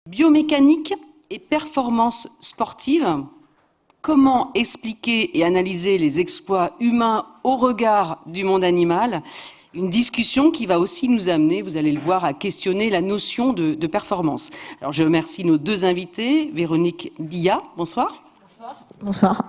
Biomécanique et performance sportive. Comment expliquer et analyser les exploits humains au regard du monde animal? Une discussion qui va aussi nous amener, vous allez le voir, à questionner la notion de performance. Alors je remercie nos deux invités. Véronique Billat, bonsoir. Bonsoir.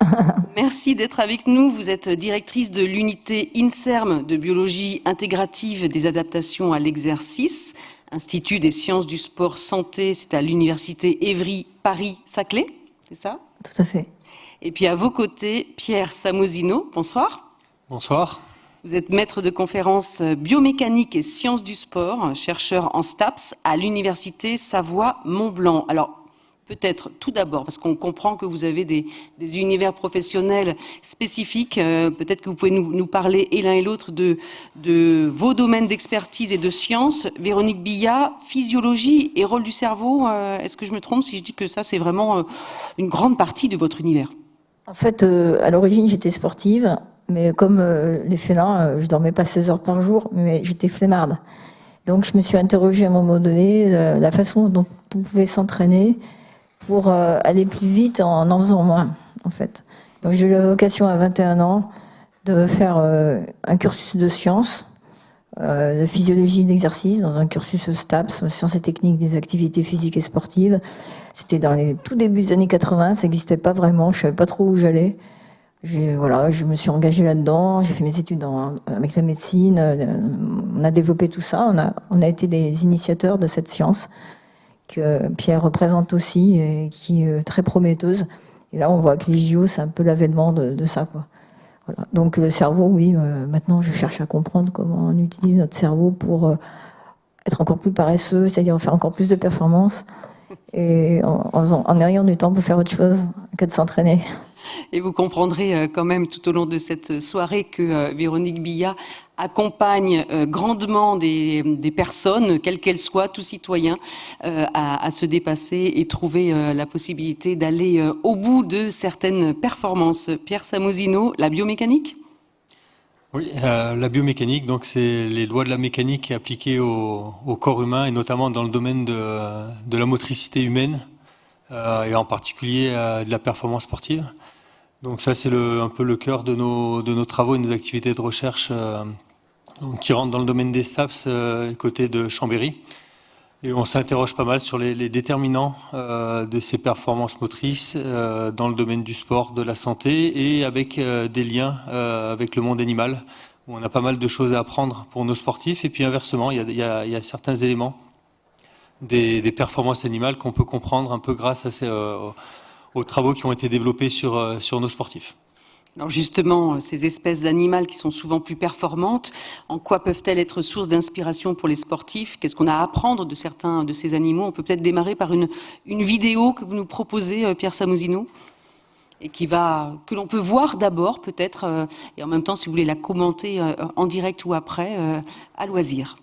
Merci d'être avec nous. Vous êtes directrice de l'unité INSERM de biologie intégrative des adaptations à l'exercice, Institut des sciences du sport santé, c'est à l'université Évry Paris-Saclay, c'est ça? Tout à fait. Et puis à vos côtés, Pierre Samosino, bonsoir. Bonsoir. Vous êtes maître de conférences biomécanique et sciences du sport, chercheur en STAPS à l'université Savoie-Mont-Blanc. Alors, peut-être tout d'abord, parce qu'on comprend que vous avez des univers professionnels spécifiques, peut-être que vous pouvez nous parler et l'un et l'autre de vos domaines d'expertise et de sciences. Véronique Billat, physiologie et rôle du cerveau, est-ce que je me trompe si je dis que ça c'est vraiment une grande partie de votre univers? En fait, à l'origine, j'étais sportive, mais comme les félins, je dormais pas 16 heures par jour, mais j'étais flemmarde. Donc je me suis interrogée à un moment donné la façon dont on pouvait s'entraîner pour aller plus vite en faisant moins, en fait. Donc j'ai eu la vocation à 21 ans de faire un cursus de sciences, de physiologie d'exercice, dans un cursus STAPS, sciences et techniques des activités physiques et sportives. C'était dans les tout débuts des années 80, ça n'existait pas vraiment, je savais pas trop où j'allais. Voilà, je me suis engagée là-dedans, j'ai fait mes études avec la médecine, on a développé tout ça, on a été des initiateurs de cette science que Pierre représente aussi et qui est très prometteuse. Et là, on voit que les JO, c'est un peu l'avènement de ça, quoi. Voilà. Donc le cerveau, oui, maintenant je cherche à comprendre comment on utilise notre cerveau pour être encore plus paresseux, c'est-à-dire faire encore plus de performances et en ayant du temps pour faire autre chose que de s'entraîner. Et vous comprendrez quand même tout au long de cette soirée que Véronique Billat accompagne grandement des personnes, quelles qu'elles soient, tout citoyen, à se dépasser et trouver la possibilité d'aller au bout de certaines performances. Pierre Samosino, la biomécanique ? Oui, la biomécanique, donc c'est les lois de la mécanique appliquées au corps humain et notamment dans le domaine de la motricité humaine et en particulier de la performance sportive. Donc ça, c'est un peu le cœur de nos travaux et de nos activités de recherche qui rentrent dans le domaine des STAPS côté de Chambéry. Et on s'interroge pas mal sur les déterminants de ces performances motrices dans le domaine du sport, de la santé et avec des liens avec le monde animal, où on a pas mal de choses à apprendre pour nos sportifs. Et puis inversement, il y a certains éléments des performances animales qu'on peut comprendre un peu grâce à aux travaux qui ont été développés sur nos sportifs. Alors justement, ces espèces animales qui sont souvent plus performantes, en quoi peuvent-elles être source d'inspiration pour les sportifs? Qu'est-ce qu'on a à apprendre de certains de ces animaux? On peut peut-être démarrer par une vidéo que vous nous proposez, Pierre Samosino, et que l'on peut voir d'abord peut-être, et en même temps, si vous voulez la commenter en direct ou après, à loisir.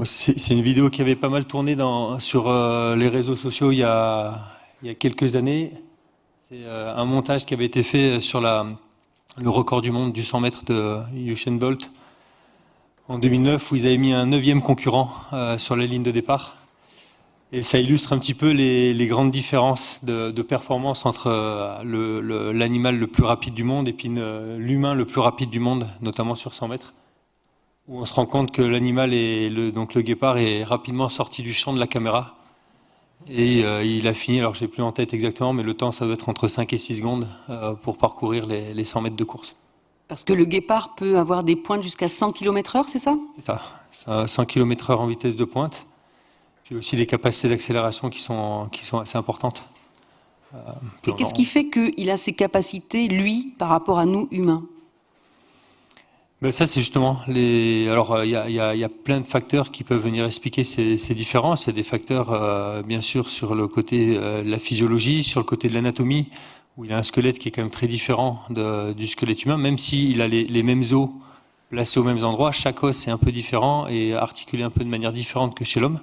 C'est une vidéo qui avait pas mal tourné sur les réseaux sociaux il y a quelques années. C'est un montage qui avait été fait sur le record du monde du 100 mètres de Usain Bolt en 2009, où ils avaient mis un 9e concurrent sur la ligne de départ. Et ça illustre un petit peu les grandes différences de performance entre l'animal le plus rapide du monde et puis l'humain le plus rapide du monde, notamment sur 100 mètres. Où on se rend compte que l'animal, donc le guépard, est rapidement sorti du champ de la caméra. Et il a fini, alors je n'ai plus en tête exactement, mais le temps, ça doit être entre 5 et 6 secondes pour parcourir les 100 mètres de course. Parce que le guépard peut avoir des pointes jusqu'à 100 km/h, c'est ça? C'est ça, 100 km/h en vitesse de pointe. Puis aussi des capacités d'accélération qui sont assez importantes. Et qu'est-ce qui fait qu'il a ces capacités, lui, par rapport à nous, humains? Ben ça, c'est justement alors, il y a plein de facteurs qui peuvent venir expliquer ces différences. Il y a des facteurs, bien sûr, sur le côté de la physiologie, sur le côté de l'anatomie, où il a un squelette qui est quand même très différent du squelette humain, même s'il a les mêmes os placés aux mêmes endroits. Chaque os est un peu différent et articulé un peu de manière différente que chez l'homme.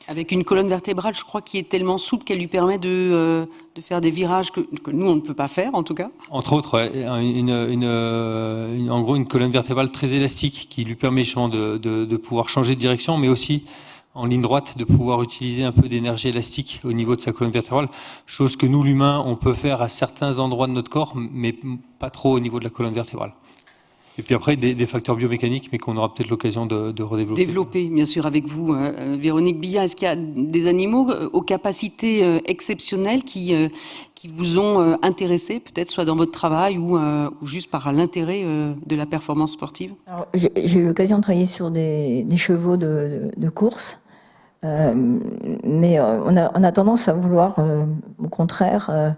Avec une colonne vertébrale, je crois, qui est tellement souple qu'elle lui permet de faire des virages que nous, on ne peut pas faire, en tout cas. Entre autres, ouais, en gros, une colonne vertébrale très élastique qui lui permet de pouvoir changer de direction, mais aussi, en ligne droite, de pouvoir utiliser un peu d'énergie élastique au niveau de sa colonne vertébrale, chose que nous, l'humain, on peut faire à certains endroits de notre corps, mais pas trop au niveau de la colonne vertébrale. Et puis après, des facteurs biomécaniques, mais qu'on aura peut-être l'occasion de redévelopper. Développer, bien sûr, avec vous, Véronique Billat. Est-ce qu'il y a des animaux aux capacités exceptionnelles qui vous ont intéressé, peut-être soit dans votre travail ou juste par l'intérêt de la performance sportive? Alors, j'ai eu l'occasion de travailler sur des chevaux de course, mais on a tendance à vouloir, au contraire,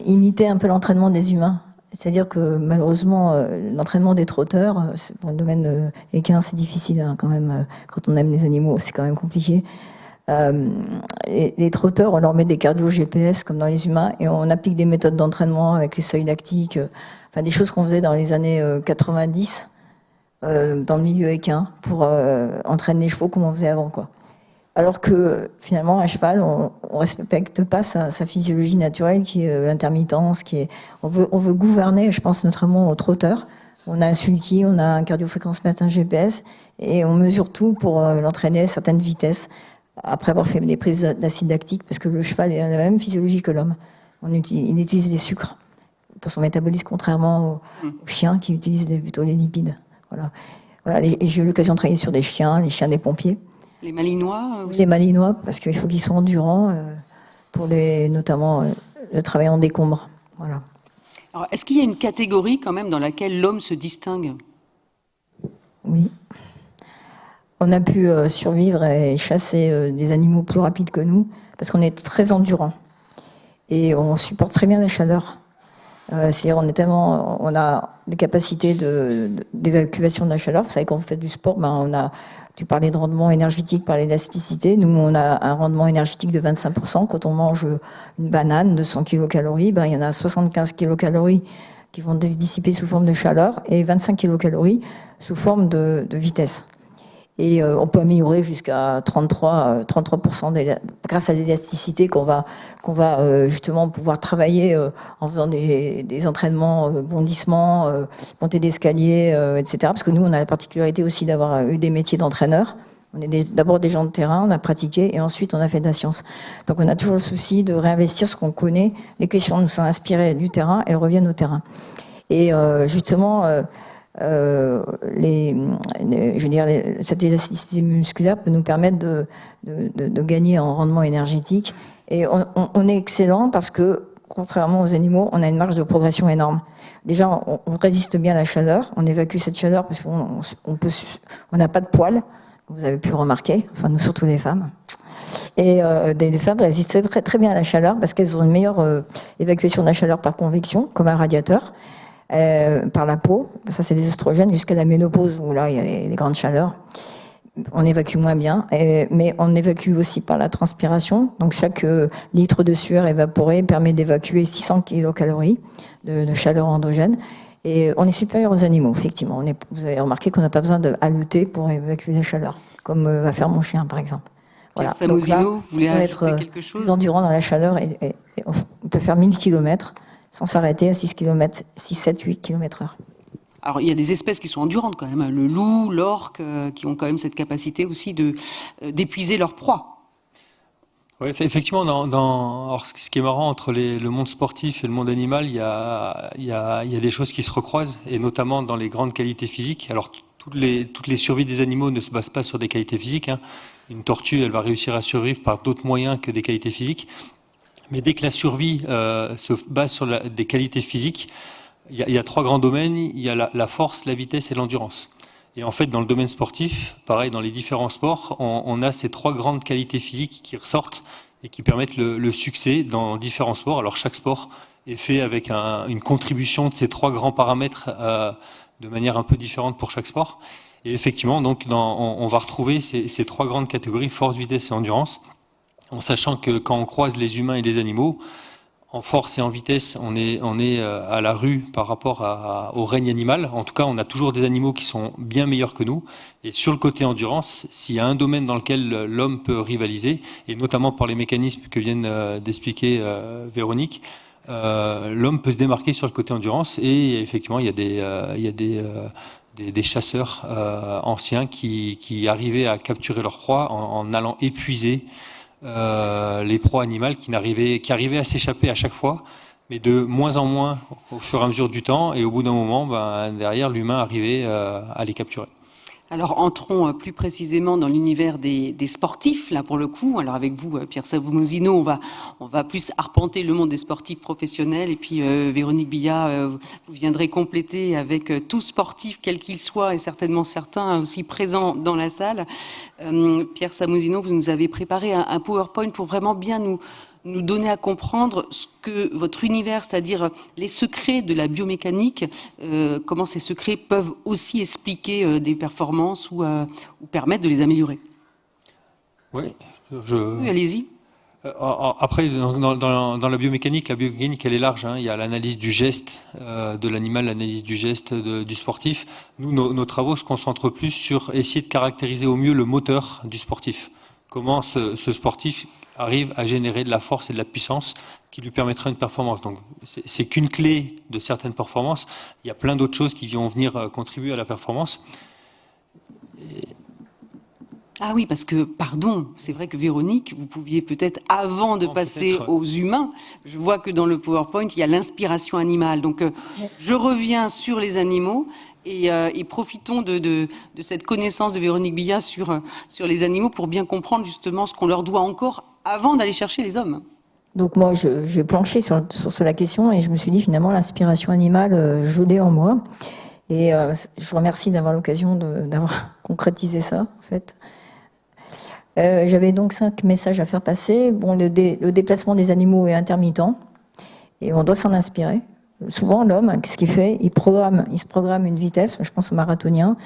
imiter un peu l'entraînement des humains. C'est-à-dire que malheureusement, l'entraînement des trotteurs, pour le domaine équin, c'est difficile hein, quand même. Quand on aime les animaux, c'est quand même compliqué. Les trotteurs, on leur met des cardio GPS comme dans les humains et on applique des méthodes d'entraînement avec les seuils lactiques, enfin des choses qu'on faisait dans les années 90 dans le milieu équin pour entraîner les chevaux comme on faisait avant, quoi. Alors que finalement, un cheval, on respecte pas sa physiologie naturelle qui est l'intermittence, on veut gouverner, je pense notamment aux trotteurs. On a un sulky, on a un cardiofréquence-mètre, un GPS, et on mesure tout pour l'entraîner à certaines vitesses, après avoir fait des prises d'acide lactique, parce que le cheval a la même physiologie que l'homme. Il utilise des sucres pour son métabolisme, contrairement aux chiens qui utilisent plutôt les lipides. Voilà. Et j'ai eu l'occasion de travailler sur des chiens, les chiens des pompiers. Les Malinois Les Malinois, parce qu'il faut qu'ils soient endurants pour notamment le travail en décombre. Voilà. Alors, est-ce qu'il y a une catégorie quand même dans laquelle l'homme se distingue? Oui. On a pu survivre et chasser des animaux plus rapides que nous, parce qu'on est très endurant. Et on supporte très bien la chaleur. C'est-à-dire on a des capacités d'évacuation de la chaleur. Vous savez, quand vous faites du sport, tu parlais de rendement énergétique par l'élasticité. Nous, on a un rendement énergétique de 25%. Quand on mange une banane de 100 kilocalories, il y en a 75 kilocalories qui vont se dissiper sous forme de chaleur et 25 kilocalories sous forme de vitesse. Et on peut améliorer jusqu'à 33% grâce à l'élasticité qu'on va justement pouvoir travailler en faisant des entraînements bondissements, montée d'escalier, etc. Parce que nous, on a la particularité aussi d'avoir eu des métiers d'entraîneurs. On est d'abord des gens de terrain, on a pratiqué et ensuite on a fait de la science. Donc on a toujours le souci de réinvestir ce qu'on connaît. Les questions nous sont inspirées du terrain, elles reviennent au terrain. Et justement... cette élasticité musculaire peut nous permettre de gagner en rendement énergétique. Et on est excellent parce que, contrairement aux animaux, on a une marge de progression énorme. Déjà, on résiste bien à la chaleur, on évacue cette chaleur parce qu'on n'a pas de poils, vous avez pu le remarquer, enfin nous surtout les femmes. Et les femmes résistent très, très bien à la chaleur parce qu'elles ont une meilleure évacuation de la chaleur par convection, comme un radiateur. Par la peau, ça c'est des oestrogènes jusqu'à la ménopause où là il y a les grandes chaleurs, on évacue moins bien, mais on évacue aussi par la transpiration, donc chaque litre de sueur évaporée permet d'évacuer 600 kilocalories de chaleur endogène, et on est supérieur aux animaux, effectivement. Vous avez remarqué qu'on n'a pas besoin de haleter pour évacuer la chaleur, comme va faire mon chien par exemple. Voilà. Donc là, vous voulez ajouter quelque chose? Plus endurant dans la chaleur et on peut faire 1000 km sans s'arrêter à 6 km, 6, 7, 8 km/h. Alors, il y a des espèces qui sont endurantes quand même, le loup, l'orque, qui ont quand même cette capacité aussi d'épuiser leur proie. Oui, effectivement, alors, ce qui est marrant entre le monde sportif et le monde animal, il y a des choses qui se recroisent, et notamment dans les grandes qualités physiques. Alors, toutes les survies des animaux ne se basent pas sur des qualités physiques, hein. Une tortue, elle va réussir à survivre par d'autres moyens que des qualités physiques. Mais dès que la survie se base sur des qualités physiques, il y a trois grands domaines. Il y a la force, la vitesse et l'endurance. Et en fait, dans le domaine sportif, pareil, dans les différents sports, on a ces trois grandes qualités physiques qui ressortent et qui permettent le succès dans différents sports. Alors chaque sport est fait avec une contribution de ces trois grands paramètres de manière un peu différente pour chaque sport. Et effectivement, donc, on va retrouver ces trois grandes catégories, force, vitesse et endurance, en sachant que quand on croise les humains et les animaux, en force et en vitesse, on est à la rue par rapport au règne animal. En tout cas, on a toujours des animaux qui sont bien meilleurs que nous. Et sur le côté endurance, s'il y a un domaine dans lequel l'homme peut rivaliser, et notamment par les mécanismes que viennent d'expliquer Véronique, l'homme peut se démarquer sur le côté endurance. Et effectivement, il y a des des chasseurs anciens qui arrivaient à capturer leur proie en allant épuiser les proies animales qui arrivaient à s'échapper à chaque fois, mais de moins en moins au fur et à mesure du temps, et au bout d'un moment, derrière, l'humain arrivait à les capturer. Alors entrons plus précisément dans l'univers des sportifs, là pour le coup. Alors avec vous, Pierre Samozino, on va plus arpenter le monde des sportifs professionnels, et puis Véronique Billat, vous viendrez compléter avec tout sportif, quel qu'il soit, et certainement certains aussi présents dans la salle. Pierre Samozino, vous nous avez préparé un PowerPoint pour vraiment bien nous donner à comprendre ce que votre univers, c'est-à-dire les secrets de la biomécanique, comment ces secrets peuvent aussi expliquer des performances ou permettre de les améliorer. Oui, oui, allez-y. Après, dans la biomécanique, elle est large. Il y a l'analyse du geste de l'animal, l'analyse du geste du sportif. Nous, nos travaux se concentrent plus sur essayer de caractériser au mieux le moteur du sportif. Comment ce sportif arrive à générer de la force et de la puissance qui lui permettra une performance. Donc, c'est qu'une clé de certaines performances. Il y a plein d'autres choses qui vont venir contribuer à la performance. Ah oui, parce que, pardon, c'est vrai que Véronique, vous pouviez peut-être, avant de passer aux humains, je vois que dans le PowerPoint, il y a l'inspiration animale. Donc, je reviens sur les animaux et profitons de cette connaissance de Véronique Billat sur les animaux pour bien comprendre justement ce qu'on leur doit encore avant d'aller chercher les hommes. Donc moi, j'ai planché sur la question et je me suis dit finalement l'inspiration animale, je l'ai en moi. Et je vous remercie d'avoir l'occasion d'avoir concrétisé ça, en fait. J'avais donc 5 messages à faire passer. Bon, le déplacement des animaux est intermittent et on doit s'en inspirer. Souvent, l'homme, qu'est-ce qu'il fait? Il se programme une vitesse. Je pense aux marathoniens.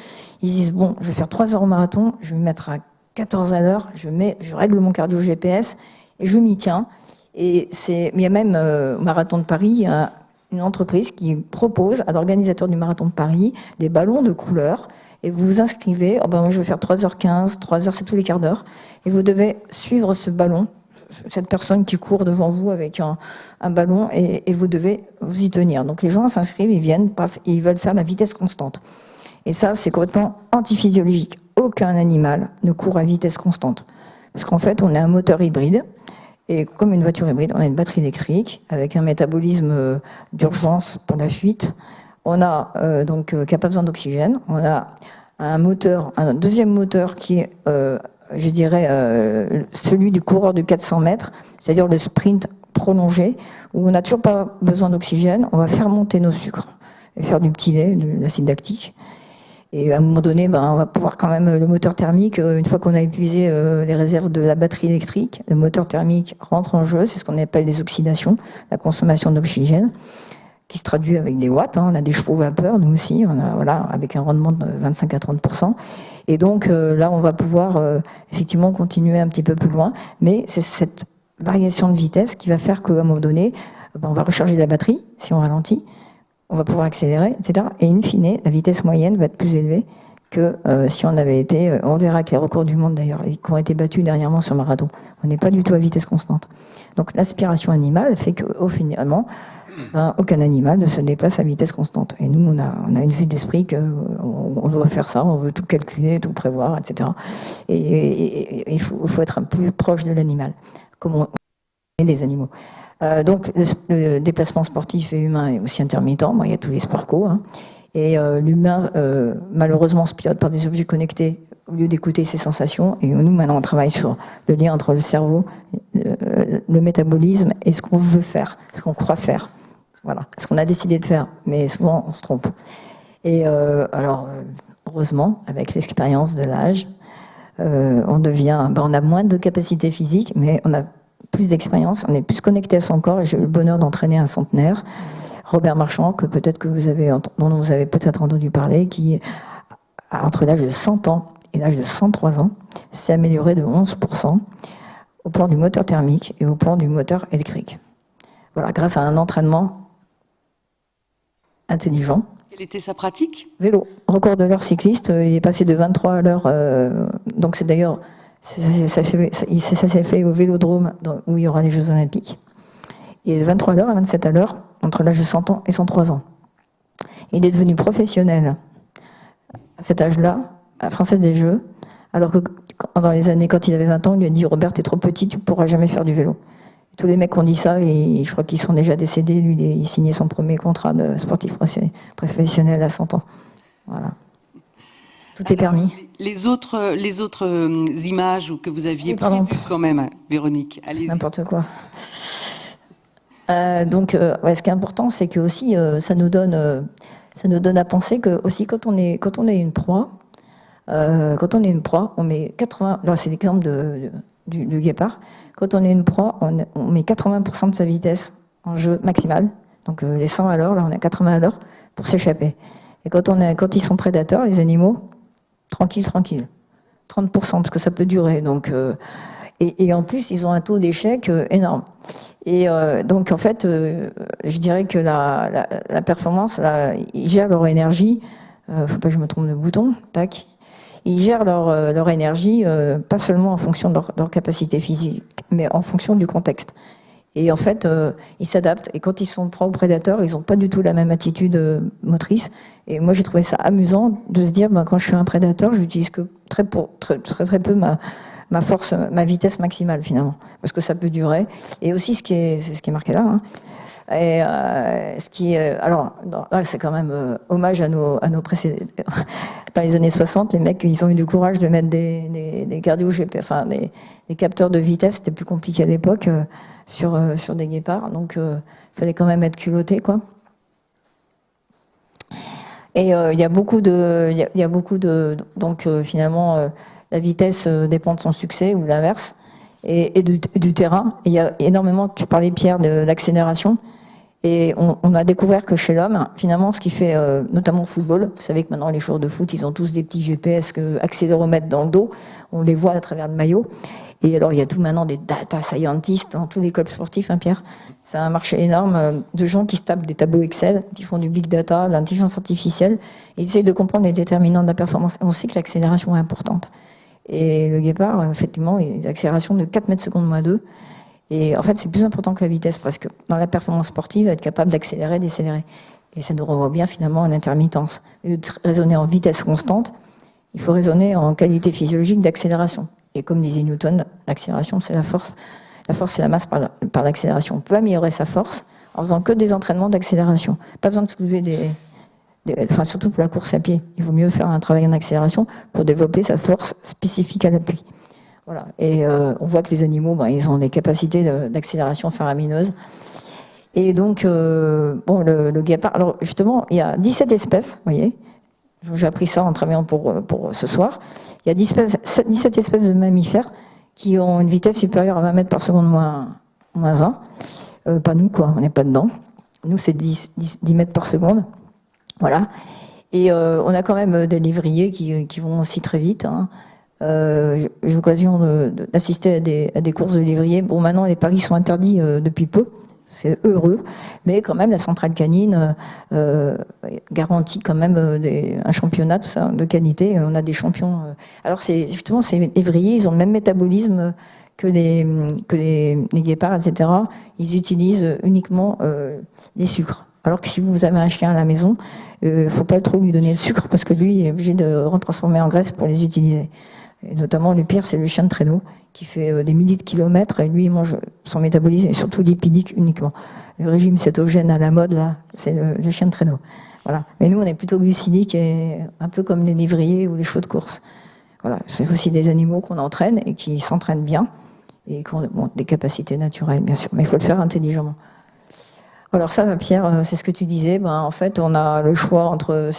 Ils disent, bon, je vais faire 3 heures au marathon, je vais me mettre à 14 à l'heure, je règle mon cardio GPS et je m'y tiens. Et il y a même au Marathon de Paris une entreprise qui propose à l'organisateur du Marathon de Paris des ballons de couleur. Et vous vous inscrivez, moi je vais faire 3h15, 3h c'est tous les quarts d'heure. Et vous devez suivre ce ballon, cette personne qui court devant vous avec un ballon, et vous devez vous y tenir. Donc les gens s'inscrivent, ils viennent, paf, et ils veulent faire la vitesse constante. Et ça, c'est complètement antiphysiologique. Aucun animal ne court à vitesse constante. Parce qu'en fait, on a un moteur hybride. Et comme une voiture hybride, on a une batterie électrique avec un métabolisme d'urgence pour la fuite. On a donc qui n'a pas besoin d'oxygène. On a un deuxième moteur qui est, je dirais, celui du coureur de 400 mètres, c'est-à-dire le sprint prolongé, où on n'a toujours pas besoin d'oxygène. On va faire monter nos sucres et faire du petit lait, de l'acide lactique. Et à un moment donné, on va pouvoir quand même, le moteur thermique, une fois qu'on a épuisé les réserves de la batterie électrique, le moteur thermique rentre en jeu, c'est ce qu'on appelle les oxydations, la consommation d'oxygène, qui se traduit avec des watts. On a des chevaux vapeur, nous aussi, avec un rendement de 25 à 30%. Et donc là, on va pouvoir effectivement continuer un petit peu plus loin, mais c'est cette variation de vitesse qui va faire qu'à un moment donné, on va recharger la batterie si on ralentit, on va pouvoir accélérer, etc. Et in fine, la vitesse moyenne va être plus élevée que si on avait été... on verra que les records du monde, d'ailleurs, qui ont été battus dernièrement sur marathon, on n'est pas du tout à vitesse constante. Donc l'aspiration animale fait qu'au finalement, aucun animal ne se déplace à vitesse constante. Et nous, on a une vue d'esprit qu'on doit faire ça, on veut tout calculer, tout prévoir, etc. Et il faut être un peu plus proche de l'animal, comme on est des animaux. Donc le déplacement sportif et humain est aussi intermittent. Il y a tous les sports co. Et l'humain, malheureusement, se pilote par des objets connectés au lieu d'écouter ses sensations. Et nous, maintenant, on travaille sur le lien entre le cerveau, le métabolisme et ce qu'on veut faire, ce qu'on croit faire. Voilà, ce qu'on a décidé de faire. Mais souvent, on se trompe. Et heureusement, avec l'expérience de l'âge, on a moins de capacité physique, mais on a plus d'expérience, on est plus connecté à son corps. Et j'ai eu le bonheur d'entraîner un centenaire, Robert Marchand, dont vous avez peut-être entendu parler, qui, entre l'âge de 100 ans et l'âge de 103 ans, s'est amélioré de 11% au plan du moteur thermique et au plan du moteur électrique. Voilà, grâce à un entraînement intelligent. Quelle était sa pratique? Vélo. Record de l'heure cycliste, il est passé de 23 à l'heure. Donc c'est d'ailleurs... Ça s'est fait au Vélodrome où il y aura les Jeux Olympiques. Et de 23 à l'heure à 27 à l'heure, entre l'âge de 100 ans et 103 ans. Il est devenu professionnel à cet âge-là, à la Française des Jeux, alors que dans les années, quand il avait 20 ans, on lui a dit « Robert, t'es trop petit, tu ne pourras jamais faire du vélo ». Tous les mecs ont dit ça, et je crois qu'ils sont déjà décédés. Lui, il signait son premier contrat de sportif professionnel à 100 ans. Voilà. Tout est permis. Les autres images que vous aviez prévues quand même, Véronique, allez-y. N'importe quoi. Ce qui est important, c'est que aussi, ça nous donne à penser que aussi quand on est une proie, on met 80. Là, c'est l'exemple du guépard. Quand on est une proie, on met 80% de sa vitesse en jeu maximale. Donc les 100 à l'heure, là, on est à 80 à l'heure pour s'échapper. Et quand ils sont prédateurs, les animaux, tranquille, 30%, parce que ça peut durer. Donc, et en plus, ils ont un taux d'échec énorme. Et donc, en fait, je dirais que la performance, là, ils gèrent leur énergie. Faut pas que je me trompe de bouton. Tac. Ils gèrent leur énergie, pas seulement en fonction de leur capacité physique, mais en fonction du contexte. Et en fait, ils s'adaptent. Et quand ils sont proies aux prédateurs, ils n'ont pas du tout la même attitude motrice. Et moi, j'ai trouvé ça amusant de se dire, quand je suis un prédateur, j'utilise que très peu ma force, ma vitesse maximale finalement, parce que ça peut durer. Et aussi, c'est ce qui est marqué là. Et alors, là, c'est quand même hommage à nos précédents. Dans les années 60, les mecs, ils ont eu du courage de mettre des cardio GP, enfin des capteurs de vitesse. C'était plus compliqué à l'époque sur des guépards, donc il fallait quand même être culotté, quoi. Et il y a beaucoup de, donc finalement, la vitesse dépend de son succès ou l'inverse, et du terrain. Et il y a énormément, tu parlais Pierre, de l'accélération. Et on a découvert que chez l'homme, finalement, ce qui fait, notamment au football, vous savez que maintenant les joueurs de foot, ils ont tous des petits GPS, accéléromètres dans le dos, on les voit à travers le maillot. Et alors, il y a tout maintenant des data scientists dans tous les clubs sportifs, hein, Pierre. C'est un marché énorme de gens qui se tapent des tableaux Excel, qui font du big data, de l'intelligence artificielle, et essayent de comprendre les déterminants de la performance. On sait que l'accélération est importante. Et le guépard, effectivement, il y a une accélération de 4 mètres secondes moins 2. Et en fait, c'est plus important que la vitesse, parce que dans la performance sportive, être capable d'accélérer, décélérer. Et ça nous renvoie bien finalement à l'intermittence. Au lieu de raisonner en vitesse constante, il faut raisonner en qualité physiologique d'accélération. Et comme disait Newton, l'accélération, c'est la force. La force, c'est la masse par l'accélération. On peut améliorer sa force en faisant que des entraînements d'accélération. Pas besoin de soulever enfin, surtout pour la course à pied. Il vaut mieux faire un travail en accélération pour développer sa force spécifique à l'appui. Voilà. Et on voit que les animaux, ils ont des capacités d'accélération faramineuse. Et donc, le guépard. Alors, justement, il y a 17 espèces, vous voyez. J'ai appris ça en travaillant pour ce soir. Il y a 17 espèces de mammifères qui ont une vitesse supérieure à 20 mètres par seconde moins 1. Pas nous, quoi, on n'est pas dedans. Nous, c'est 10 mètres par seconde. Voilà. Et on a quand même des lévriers qui vont aussi très vite. J'ai eu l'occasion d'assister à des courses de lévriers. Bon, maintenant, les paris sont interdits depuis peu. C'est heureux, mais quand même la centrale canine garantit quand même un championnat tout ça, de qualité. On a des champions. Alors justement ces lévriers, ils ont le même métabolisme que les guépards, etc. Ils utilisent uniquement les sucres. Alors que si vous avez un chien à la maison, faut pas trop lui donner le sucre parce que lui il est obligé de retransformer en graisse pour les utiliser. Et notamment, le pire, c'est le chien de traîneau qui fait des milliers de kilomètres et lui, il mange son métabolisme et surtout lipidique uniquement. Le régime cétogène à la mode, là, c'est le chien de traîneau. Voilà. Mais nous, on est plutôt glucidique et un peu comme les lévriers ou les chevaux de course. Voilà. C'est aussi des animaux qu'on entraîne et qui s'entraînent bien et qui ont des capacités naturelles, bien sûr. Mais il faut le faire intelligemment. Alors ça, Pierre, c'est ce que tu disais. En fait, on a le choix entre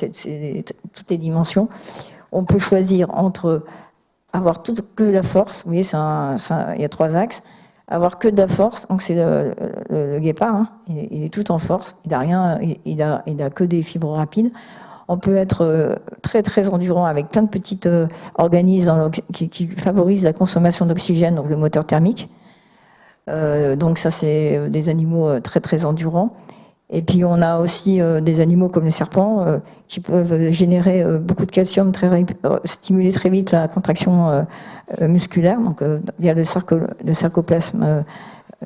toutes les dimensions. On peut choisir entre avoir que de la force, vous voyez, il y a 3 axes. Avoir que de la force, donc c'est le guépard, hein, il est tout en force, il a que des fibres rapides. On peut être très très endurant avec plein de petits organismes qui favorisent la consommation d'oxygène, donc le moteur thermique. Donc ça, c'est des animaux très très endurants. Et puis on a aussi des animaux comme les serpents qui peuvent générer beaucoup de calcium, stimuler très vite la contraction musculaire, donc via le sarcoplasme,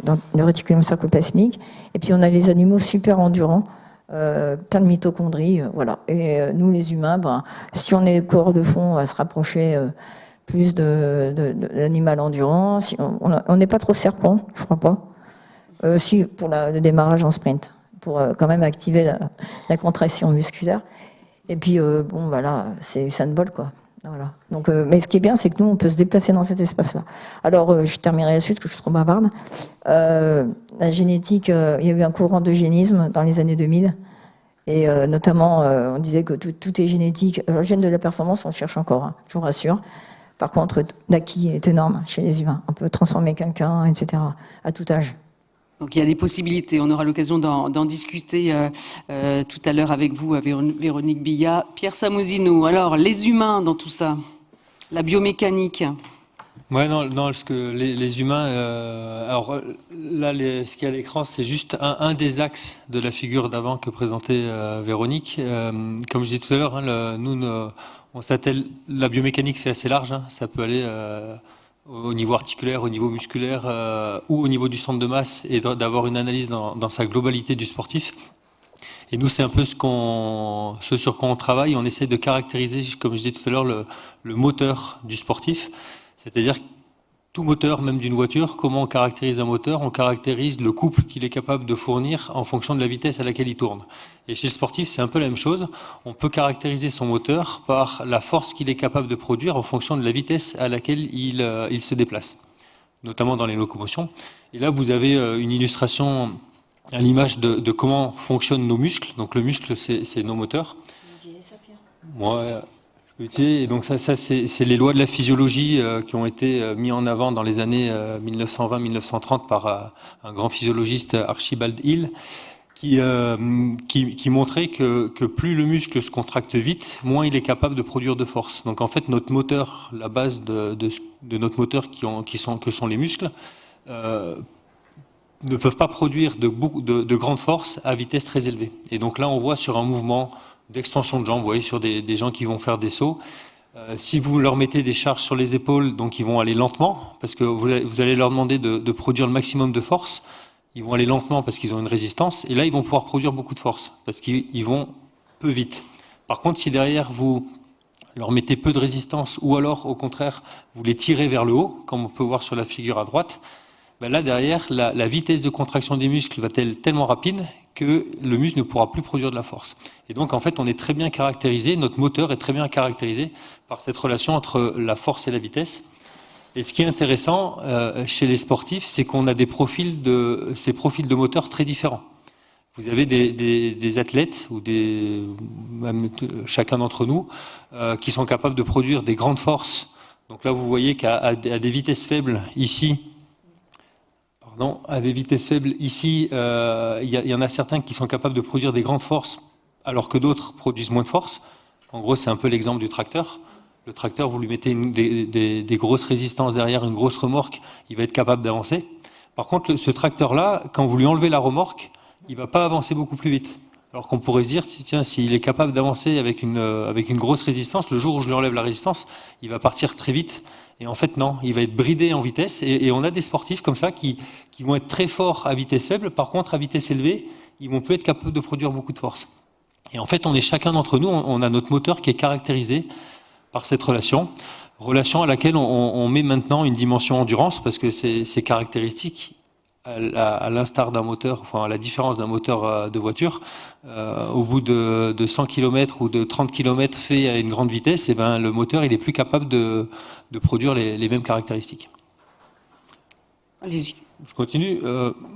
dans le réticulum sarcoplasmique. Et puis on a les animaux super endurants, plein de mitochondries, voilà. Et nous, les humains, ben, si on est corps de fond, on va se rapprocher plus de l'animal endurant. Si on n'est pas trop serpent, je crois pas. Si, pour le démarrage en sprint, pour quand même activer la contraction musculaire. Et puis, bon, voilà, c'est Usain Bolt, quoi. Voilà. Donc, mais ce qui est bien, c'est que nous, on peut se déplacer dans cet espace-là. Alors, je terminerai là-dessus, parce que je suis trop bavarde. La génétique, il y a eu un courant d'eugénisme dans les années 2000. Et notamment, on disait que tout est génétique. Alors, le gène de la performance, on le cherche encore, hein, je vous rassure. Par contre, l'acquis est énorme chez les humains. On peut transformer quelqu'un, etc., à tout âge. Donc il y a des possibilités. On aura l'occasion d'en discuter tout à l'heure avec vous, Véronique Billat. Pierre Samozino, alors les humains dans tout ça, la biomécanique. Ouais, non, parce que les humains, alors là, ce qu'il y a à l'écran, c'est juste un des axes de la figure d'avant que présentait Véronique. Comme je disais tout à l'heure, hein, on s'attelle, la biomécanique, c'est assez large, hein, ça peut aller au niveau articulaire, au niveau musculaire ou au niveau du centre de masse et d'avoir une analyse dans sa globalité du sportif. Et nous, c'est un peu ce sur quoi on travaille. On essaie de caractériser, comme je disais tout à l'heure, le moteur du sportif. C'est-à-dire tout moteur, même d'une voiture, comment on caractérise un moteur? On caractérise le couple qu'il est capable de fournir en fonction de la vitesse à laquelle il tourne. Et chez le sportif, c'est un peu la même chose. On peut caractériser son moteur par la force qu'il est capable de produire en fonction de la vitesse à laquelle il se déplace, notamment dans les locomotions. Et là, vous avez une illustration à l'image de comment fonctionnent nos muscles. Donc le muscle, c'est nos moteurs. Vous utilisez ça, Pierre? Ouais. Et donc ça c'est les lois de la physiologie qui ont été mis en avant dans les années 1920-1930 par un grand physiologiste, Archibald Hill, qui montrait que plus le muscle se contracte vite, moins il est capable de produire de force. Donc en fait notre moteur, la base de notre moteur que sont les muscles, ne peuvent pas produire de grandes forces à vitesse très élevée. Et donc là on voit sur un mouvement d'extension de jambes, vous voyez, sur des gens qui vont faire des sauts. Si vous leur mettez des charges sur les épaules, donc ils vont aller lentement, parce que vous allez leur demander de produire le maximum de force. Ils vont aller lentement parce qu'ils ont une résistance, et là ils vont pouvoir produire beaucoup de force, parce qu'ils vont peu vite. Par contre, si derrière vous leur mettez peu de résistance, ou alors au contraire vous les tirez vers le haut, comme on peut voir sur la figure à droite, ben là derrière la vitesse de contraction des muscles va être tellement rapide que le muscle ne pourra plus produire de la force. Et donc en fait on est très bien caractérisé, notre moteur est très bien caractérisé par cette relation entre la force et la vitesse. Et ce qui est intéressant chez les sportifs, c'est qu'on a ces profils de moteur très différents. Vous avez des athlètes, ou même chacun d'entre nous, qui sont capables de produire des grandes forces. Donc là vous voyez qu'à des vitesses faibles ici, à des vitesses faibles ici, il y en a certains qui sont capables de produire des grandes forces, alors que d'autres produisent moins de force. En gros, c'est un peu l'exemple du tracteur. Le tracteur, vous lui mettez des grosses résistances derrière, une grosse remorque, il va être capable d'avancer. Par contre, ce tracteur-là, quand vous lui enlevez la remorque, il ne va pas avancer beaucoup plus vite. Alors qu'on pourrait se dire, tiens, s'il est capable d'avancer avec une grosse résistance, le jour où je lui enlève la résistance, il va partir très vite. Et en fait, non, il va être bridé en vitesse. Et on a des sportifs comme ça qui vont être très forts à vitesse faible. Par contre, à vitesse élevée, ils vont plus être capables de produire beaucoup de force. Et en fait, on est chacun d'entre nous, on a notre moteur qui est caractérisé par cette relation à laquelle on met maintenant une dimension endurance, parce que ces caractéristiques, à l'instar d'un moteur, enfin à la différence d'un moteur de voiture, au bout de 100 km ou de 30 km fait à une grande vitesse, et ben, le moteur il est plus capable de produire les mêmes caractéristiques. Allez-y. Je continue.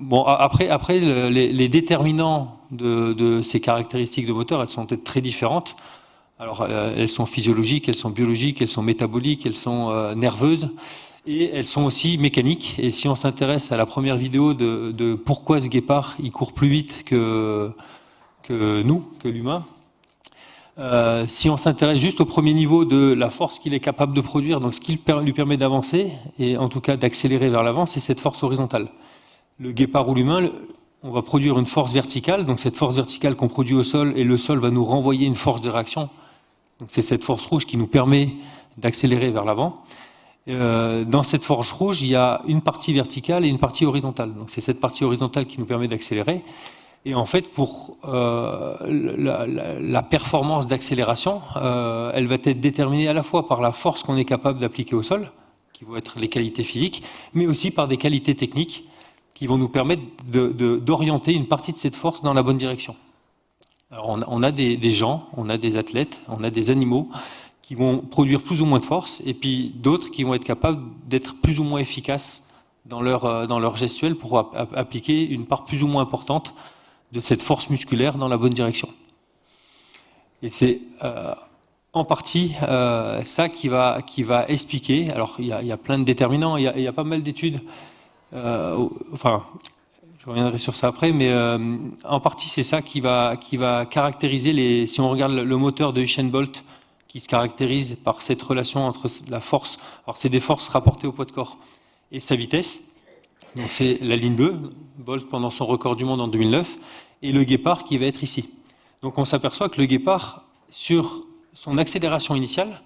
Bon, après les déterminants de ces caractéristiques de moteur, elles sont peut-être très différentes. Alors, elles sont physiologiques, elles sont biologiques, elles sont métaboliques, elles sont nerveuses. Et elles sont aussi mécaniques. Et si on s'intéresse à la première vidéo de pourquoi ce guépard il court plus vite que l'humain, si on s'intéresse juste au premier niveau de la force qu'il est capable de produire, donc ce qui lui permet d'avancer, et en tout cas d'accélérer vers l'avant, c'est cette force horizontale. Le guépard ou l'humain, on va produire une force verticale, donc cette force verticale qu'on produit au sol, et le sol va nous renvoyer une force de réaction. Donc c'est cette force rouge qui nous permet d'accélérer vers l'avant. Dans cette force rouge, il y a une partie verticale et une partie horizontale. Donc c'est cette partie horizontale qui nous permet d'accélérer. Et en fait, pour la performance d'accélération, elle va être déterminée à la fois par la force qu'on est capable d'appliquer au sol, qui vont être les qualités physiques, mais aussi par des qualités techniques qui vont nous permettre d'orienter une partie de cette force dans la bonne direction. Alors on a des gens, on a des athlètes, on a des animaux qui vont produire plus ou moins de force, et puis d'autres qui vont être capables d'être plus ou moins efficaces dans leur gestuelle pour appliquer une part plus ou moins importante de cette force musculaire dans la bonne direction. Et c'est en partie ça qui va expliquer. Alors il y a plein de déterminants, il y a pas mal d'études. Enfin, je reviendrai sur ça après, mais en partie c'est ça qui va caractériser si on regarde le moteur de Usain Bolt, qui se caractérise par cette relation entre la force. Alors c'est des forces rapportées au poids de corps et sa vitesse. Donc c'est la ligne bleue, Bolt pendant son record du monde en 2009, et le guépard qui va être ici. Donc on s'aperçoit que le guépard, sur son accélération initiale,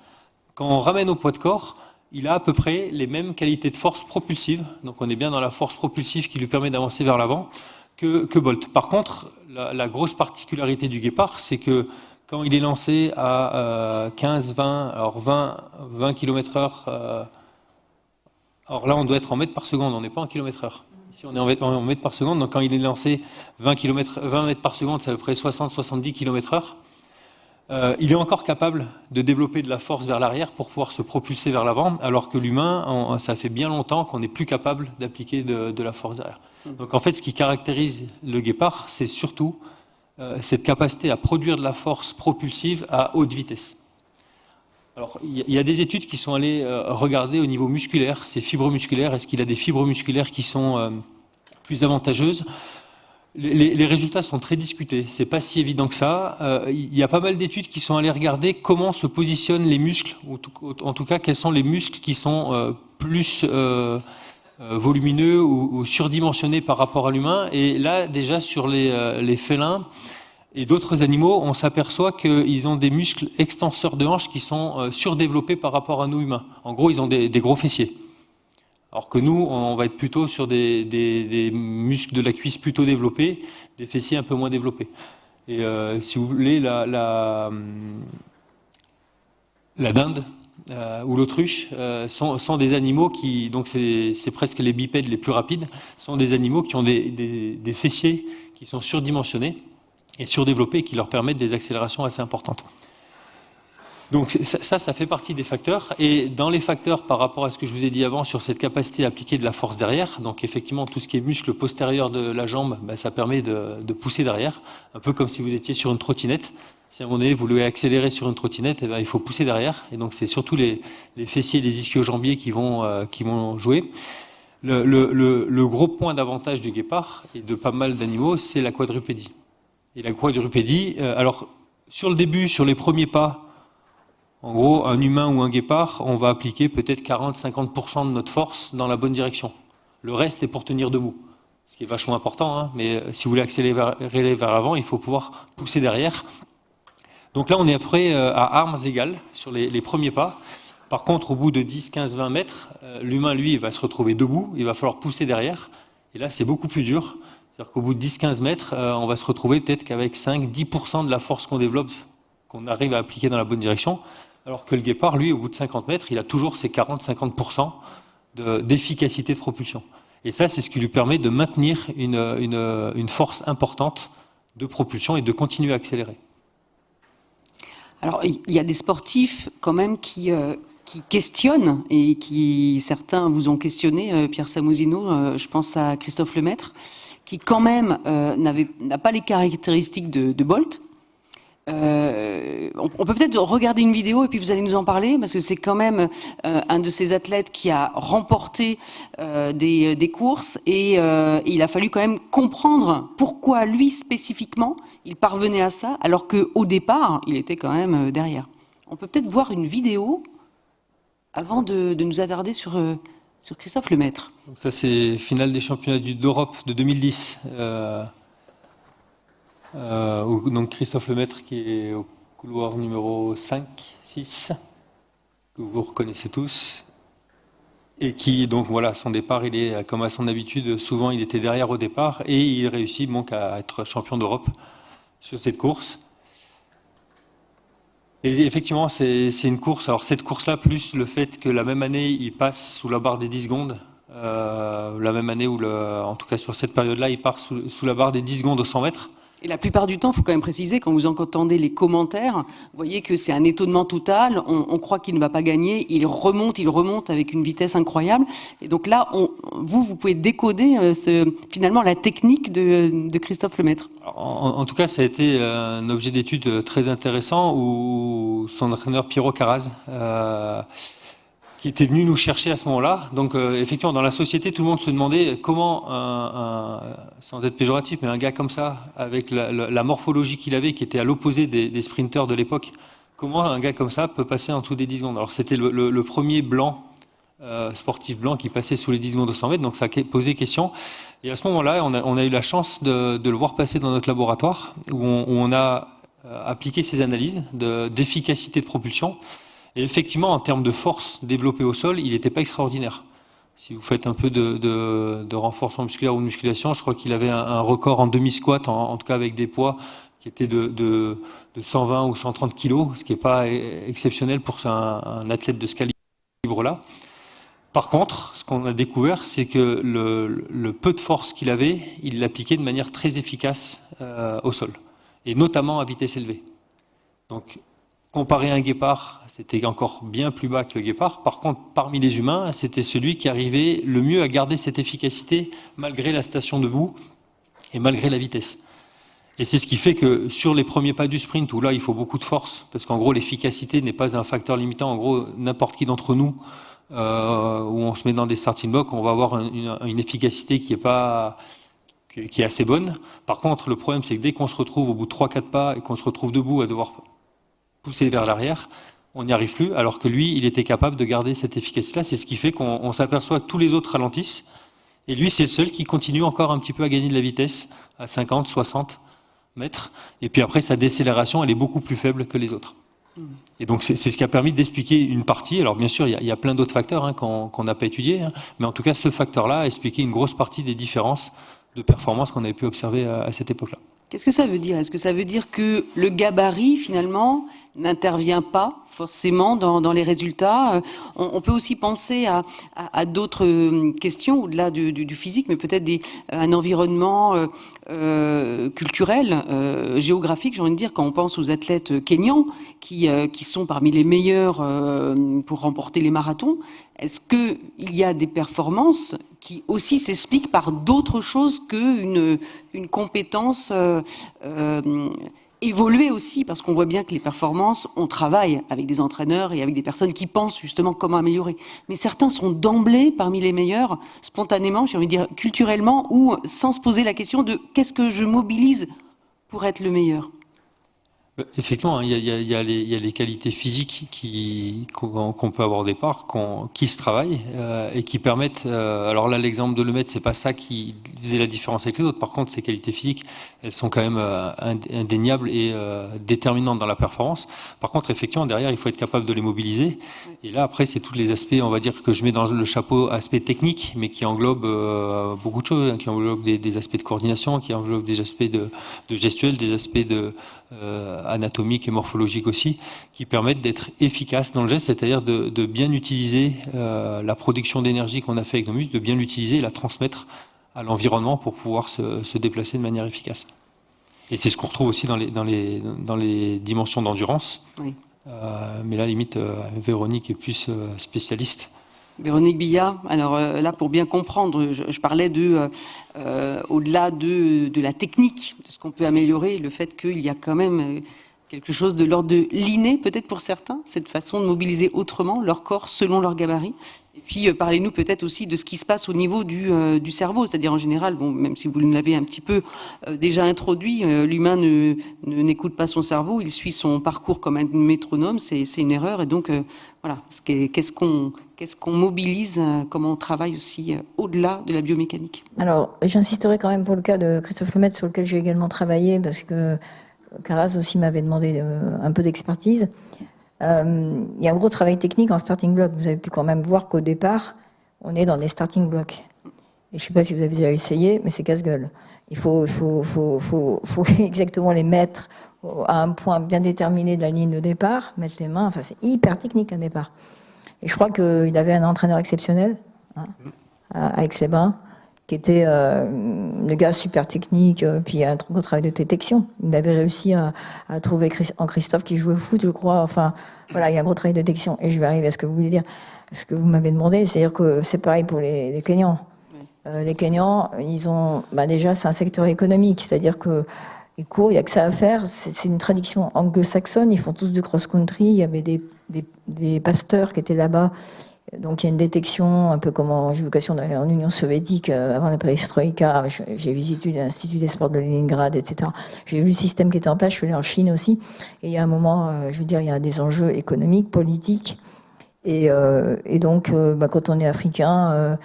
quand on ramène au poids de corps, il a à peu près les mêmes qualités de force propulsive, donc on est bien dans la force propulsive qui lui permet d'avancer vers l'avant, que Bolt. Par contre, la grosse particularité du guépard, c'est que quand il est lancé à 15, 20, alors 20 km/h, alors là, on doit être en mètres par seconde, on n'est pas en kilomètre/heure. Ici, on est en mètres par seconde, donc quand il est lancé 20 mètres par seconde, c'est à peu près 60-70 km/heure. Il est encore capable de développer de la force vers l'arrière pour pouvoir se propulser vers l'avant, alors que l'humain, ça fait bien longtemps qu'on n'est plus capable d'appliquer de la force derrière. Donc en fait, ce qui caractérise le guépard, c'est surtout cette capacité à produire de la force propulsive à haute vitesse. Alors, il y a des études qui sont allées regarder au niveau musculaire, ces fibres musculaires, est-ce qu'il a des fibres musculaires qui sont plus avantageuses? Les résultats sont très discutés, c'est pas si évident que ça. Il y a pas mal d'études qui sont allées regarder comment se positionnent les muscles, ou en tout cas quels sont les muscles qui sont plus volumineux ou surdimensionnés par rapport à l'humain. Et là, déjà sur les félins et d'autres animaux, on s'aperçoit qu'ils ont des muscles extenseurs de hanches qui sont surdéveloppés par rapport à nous humains. En gros, ils ont des gros fessiers. Alors que nous, on va être plutôt sur des muscles de la cuisse plutôt développés, des fessiers un peu moins développés. Et si vous voulez, la dinde ou l'autruche sont des animaux qui, donc c'est presque les bipèdes les plus rapides, sont des animaux qui ont des fessiers qui sont surdimensionnés et surdéveloppés, qui leur permettent des accélérations assez importantes. Donc ça fait partie des facteurs. Et dans les facteurs, par rapport à ce que je vous ai dit avant sur cette capacité à appliquer de la force derrière, donc effectivement tout ce qui est muscle postérieur de la jambe, ça permet de pousser derrière, un peu comme si vous étiez sur une trottinette. Si à un moment donné vous voulez accélérer sur une trottinette, il faut pousser derrière. Et donc c'est surtout les fessiers et les ischio-jambiers qui vont jouer. Le gros point d'avantage du guépard et de pas mal d'animaux, c'est la quadrupédie. Et la quadrupédie, alors sur le début, sur les premiers pas, en gros, un humain ou un guépard, on va appliquer peut-être 40-50% de notre force dans la bonne direction. Le reste est pour tenir debout, ce qui est vachement important, hein, mais si vous voulez accélérer vers l'avant, il faut pouvoir pousser derrière. Donc là, on est après à armes égales sur les premiers pas. Par contre, au bout de 10, 15, 20 mètres, l'humain, lui, il va se retrouver debout, il va falloir pousser derrière. Et là, c'est beaucoup plus dur. C'est-à-dire qu'au bout de 10-15 mètres, on va se retrouver peut-être qu'avec 5-10% de la force qu'on développe, qu'on arrive à appliquer dans la bonne direction, alors que le guépard, lui, au bout de 50 mètres, il a toujours ses 40-50% d'efficacité de propulsion. Et ça, c'est ce qui lui permet de maintenir une force importante de propulsion et de continuer à accélérer. Alors, il y a des sportifs quand même qui questionnent et certains vous ont questionné, Pierre Samozino, je pense à Christophe Lemaître, qui quand même n'a pas les caractéristiques de Bolt. On peut peut-être regarder une vidéo et puis vous allez nous en parler, parce que c'est quand même un de ces athlètes qui a remporté des courses et il a fallu quand même comprendre pourquoi lui spécifiquement il parvenait à ça, alors qu'au départ il était quand même derrière. On peut peut-être voir une vidéo avant de nous attarder sur Christophe Lemaître. Donc ça, c'est finale des championnats d'Europe de 2010. Donc Christophe Lemaître qui est au couloir numéro 5, 6, que vous reconnaissez tous. Et qui, donc voilà, son départ, il est, comme à son habitude, souvent il était derrière au départ, et il réussit donc à être champion d'Europe sur cette course. Et effectivement, c'est une course. Alors cette course-là, plus le fait que la même année, il passe sous la barre des 10 secondes, la même année où, en tout cas sur cette période-là, il part sous la barre des 10 secondes aux 100 mètres. Et la plupart du temps, il faut quand même préciser, quand vous entendez les commentaires, vous voyez que c'est un étonnement total. On croit qu'il ne va pas gagner. Il remonte avec une vitesse incroyable. Et donc là, vous pouvez décoder finalement la technique de Christophe Lemaître. En tout cas, ça a été un objet d'étude très intéressant où son entraîneur Pierrot Caraz, qui était venu nous chercher à ce moment-là. Donc effectivement, dans la société, tout le monde se demandait comment, sans être péjoratif, mais un gars comme ça, avec la morphologie qu'il avait, qui était à l'opposé des sprinteurs de l'époque, comment un gars comme ça peut passer en dessous des 10 secondes. Alors c'était le premier blanc, sportif blanc, qui passait sous les 10 secondes de 100 mètres, donc ça a posé question. Et à ce moment-là, on a eu la chance de le voir passer dans notre laboratoire, où on a appliqué ces analyses d'efficacité de propulsion. Et effectivement, en termes de force développée au sol, il n'était pas extraordinaire. Si vous faites un peu de renforcement musculaire ou de musculation, je crois qu'il avait un record en demi-squat, en tout cas avec des poids qui étaient de 120 ou 130 kilos, ce qui n'est pas exceptionnel pour un athlète de ce calibre-là. Par contre, ce qu'on a découvert, c'est que le peu de force qu'il avait, il l'appliquait de manière très efficace au sol, et notamment à vitesse élevée. Donc, comparé à un guépard, c'était encore bien plus bas que le guépard. Par contre, parmi les humains, c'était celui qui arrivait le mieux à garder cette efficacité malgré la station debout et malgré la vitesse. Et c'est ce qui fait que sur les premiers pas du sprint, où là il faut beaucoup de force, parce qu'en gros l'efficacité n'est pas un facteur limitant, en gros n'importe qui d'entre nous, où on se met dans des starting blocks, on va avoir une efficacité qui est assez bonne. Par contre, le problème c'est que dès qu'on se retrouve au bout de 3-4 pas et qu'on se retrouve debout à devoir pousser vers l'arrière, on n'y arrive plus, alors que lui, il était capable de garder cette efficacité-là. C'est ce qui fait qu'on s'aperçoit que tous les autres ralentissent, et lui, c'est le seul qui continue encore un petit peu à gagner de la vitesse, à 50, 60 mètres, et puis après, sa décélération, elle est beaucoup plus faible que les autres. Et donc, c'est ce qui a permis d'expliquer une partie. Alors, bien sûr, il y a plein d'autres facteurs qu'on n'a pas étudiés, mais en tout cas, ce facteur-là a expliqué une grosse partie des différences de performance qu'on avait pu observer à cette époque-là. Qu'est-ce que ça veut dire? Est-ce que ça veut dire que le gabarit, finalement, n'intervient pas forcément dans les résultats? On peut aussi penser à d'autres questions au-delà du physique, mais peut-être un environnement culturel, géographique, j'ai envie de dire, quand on pense aux athlètes kényans qui sont parmi les meilleurs pour remporter les marathons. Est-ce qu'il y a des performances qui aussi s'expliquent par d'autres choses qu'une compétence évoluer aussi, parce qu'on voit bien que les performances, on travaille avec des entraîneurs et avec des personnes qui pensent justement comment améliorer. Mais certains sont d'emblée parmi les meilleurs, spontanément, j'ai envie de dire culturellement, ou sans se poser la question de qu'est-ce que je mobilise pour être le meilleur. Effectivement, il y a les qualités physiques qu'on peut avoir au départ, qui se travaillent et qui permettent. Alors là, l'exemple de Lemaître, c'est pas ça qui faisait la différence avec les autres. Par contre, ces qualités physiques, elles sont quand même indéniables et déterminantes dans la performance. Par contre, effectivement, derrière, il faut être capable de les mobiliser. Et là, après, c'est tous les aspects, on va dire, que je mets dans le chapeau aspect technique, mais qui englobe beaucoup de choses, qui englobe des aspects de coordination, qui englobe des aspects de gestuelle, des aspects anatomiques et morphologiques aussi, qui permettent d'être efficaces dans le geste, c'est-à-dire de bien utiliser la production d'énergie qu'on a fait avec nos muscles, de bien l'utiliser et la transmettre à l'environnement pour pouvoir se déplacer de manière efficace. Et c'est ce qu'on retrouve aussi dans les dimensions d'endurance. Oui. Mais là, limite, Véronique est plus spécialiste. Véronique Billat, alors là, pour bien comprendre, je parlais au-delà de la technique, de ce qu'on peut améliorer, le fait qu'il y a quand même quelque chose de l'ordre de l'inné, peut-être pour certains, cette façon de mobiliser autrement leur corps selon leur gabarit. Et puis, parlez-nous peut-être aussi de ce qui se passe au niveau du cerveau, c'est-à-dire en général, bon, même si vous l'avez un petit peu déjà introduit, l'humain n'écoute pas son cerveau, il suit son parcours comme un métronome, c'est une erreur, et donc, voilà, qu'est-ce qu'on mobilise, comment on travaille aussi au-delà de la biomécanique. Alors, j'insisterai quand même pour le cas de Christophe Lemaître, sur lequel j'ai également travaillé, parce que Caraz aussi m'avait demandé un peu d'expertise. Il y a un gros travail technique en starting block. Vous avez pu quand même voir qu'au départ, on est dans les starting blocks. Et je ne sais pas si vous avez déjà essayé, mais c'est casse-gueule. Il faut exactement les mettre à un point bien déterminé de la ligne de départ, mettre les mains, enfin c'est hyper technique un départ. Et je crois qu'il avait un entraîneur exceptionnel, hein, à Aix-les-Bains, qui était le gars super technique, puis un gros travail de détection. Il avait réussi à trouver en Christophe qui jouait au foot, je crois. Enfin, voilà, il y a un gros travail de détection. Et je vais arriver à ce que vous voulez dire, ce que vous m'avez demandé, c'est-à-dire que c'est pareil pour les Kenyans. Les Kenyans, ils ont, déjà, c'est un secteur économique, c'est-à-dire que ils courent, il n'y a que ça à faire. C'est une tradition anglo-saxonne. Ils font tous du cross-country. Il y avait des pasteurs qui étaient là-bas. Donc il y a une détection, un peu comme en vocation en Union soviétique, avant la perestroïka. J'ai visité l'Institut des sports de Leningrad, etc. J'ai vu le système qui était en place. Je suis allée en Chine aussi. Et il y a un moment, je veux dire, il y a des enjeux économiques, politiques. Et donc, quand on est africain,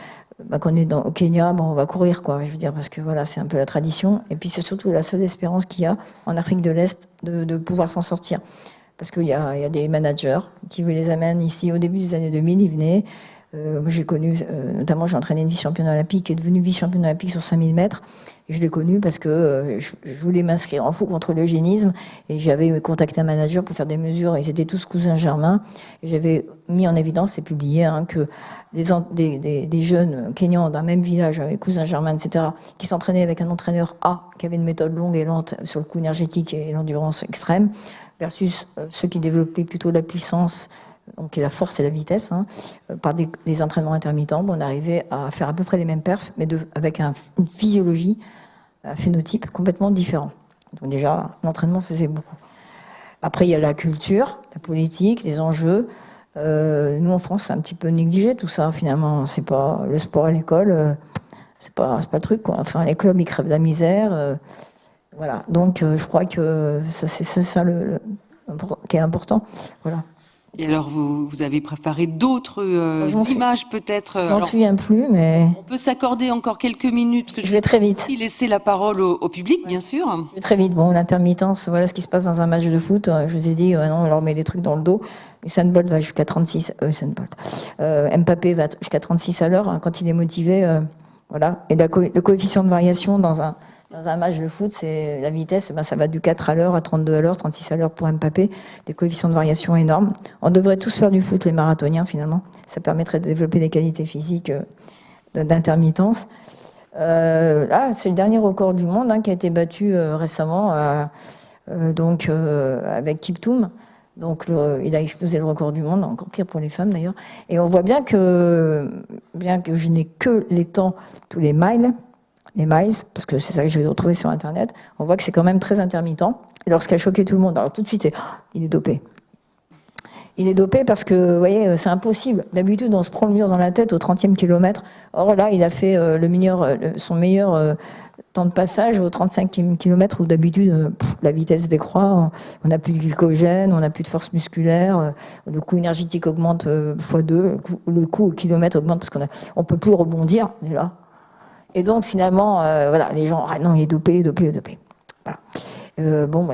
quand on est au Kenya, on va courir, quoi. Je veux dire, parce que voilà, c'est un peu la tradition. Et puis c'est surtout la seule espérance qu'il y a en Afrique de l'Est de pouvoir s'en sortir. Parce qu'il y a des managers qui les amènent ici. Au début des années 2000, ils venaient. Moi, j'ai connu, notamment, j'ai entraîné une vice-championne olympique qui est devenue vice-championne olympique sur 5000 mètres. Et je l'ai connue parce que je voulais m'inscrire en faux contre l'eugénisme. Et j'avais contacté un manager pour faire des mesures. Ils étaient tous cousins germains. Et j'avais mis en évidence et publié que des jeunes Kenyans d'un même village, avec cousins germains, etc., qui s'entraînaient avec un entraîneur A, qui avait une méthode longue et lente sur le coup énergétique et l'endurance extrême, versus ceux qui développaient plutôt la puissance, donc la force et la vitesse, par des entraînements intermittents. On arrivait à faire à peu près les mêmes perfs, mais avec une physiologie, un phénotype complètement différent. Donc déjà, l'entraînement faisait beaucoup. Après, il y a la culture, la politique, les enjeux. Nous, en France, c'est un petit peu négligé tout ça, finalement. C'est pas le sport à l'école, c'est pas le truc, quoi. Enfin, les clubs, ils crèvent de la misère. Voilà, donc je crois que c'est ça qui est important. Voilà. Et alors, vous avez préparé d'autres images peut-être. Je m'en souviens plus, mais... On peut s'accorder encore quelques minutes. Je vais très vite. Aussi laisser la parole au public, bien sûr. Je vais très vite. Bon, l'intermittence, voilà ce qui se passe dans un match de foot. Je vous ai dit, non, on leur met des trucs dans le dos. Usain Bolt va jusqu'à 36... Mbappé va jusqu'à 36 à l'heure, quand il est motivé. Voilà. Et le coefficient de variation dans un match de foot, c'est la vitesse, ça va du 4 à l'heure à 32 à l'heure, 36 à l'heure pour Mbappé, des coefficients de variation énormes. On devrait tous faire du foot, les marathoniens, finalement. Ça permettrait de développer des qualités physiques d'intermittence. Là, c'est le dernier record du monde qui a été battu récemment, avec Kiptoum. Donc, il a explosé le record du monde, encore pire pour les femmes d'ailleurs. Et on voit bien que je n'ai que les temps, tous les miles, parce que c'est ça que j'ai retrouvé sur Internet, on voit que c'est quand même très intermittent. Et lorsqu'il a choqué tout le monde, alors tout de suite, il est dopé. Il est dopé parce que, vous voyez, c'est impossible. D'habitude, on se prend le mur dans la tête au 30e kilomètre. Or là, il a fait son meilleur temps de passage au 35e kilomètre où d'habitude, la vitesse décroît, on n'a plus de glycogène, on n'a plus de force musculaire, le coût énergétique augmente x2, le coût au kilomètre augmente parce qu'on ne peut plus rebondir, on est là. Et donc finalement, voilà, les gens, non, il est dopé. Voilà.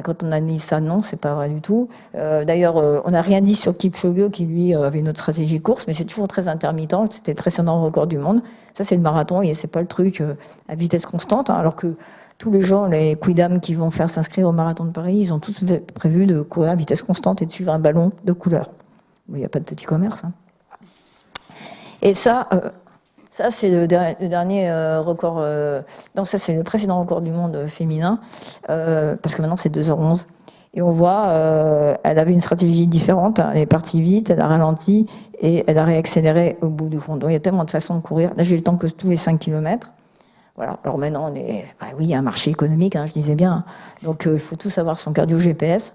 Quand on analyse ça, non, c'est pas vrai du tout. D'ailleurs, on n'a rien dit sur Kipchoge, qui lui avait une autre stratégie de course, mais c'est toujours très intermittent. C'était le précédent record du monde. Ça, c'est le marathon, et c'est pas le truc à vitesse constante, alors que tous les gens, les quidam qui vont faire s'inscrire au marathon de Paris, ils ont tous prévu de courir à vitesse constante et de suivre un ballon de couleur. Il n'y a pas de petit commerce. Et ça, c'est le dernier record. Donc ça, c'est le précédent record du monde féminin, parce que maintenant, c'est 2h11. Et on voit, elle avait une stratégie différente. Elle est partie vite, elle a ralenti et elle a réaccéléré au bout du compte. Donc il y a tellement de façons de courir. Là, j'ai le temps que tous les 5 km. Voilà. Alors maintenant, oui, il y a un marché économique, je disais bien. Donc il faut tous avoir son cardio GPS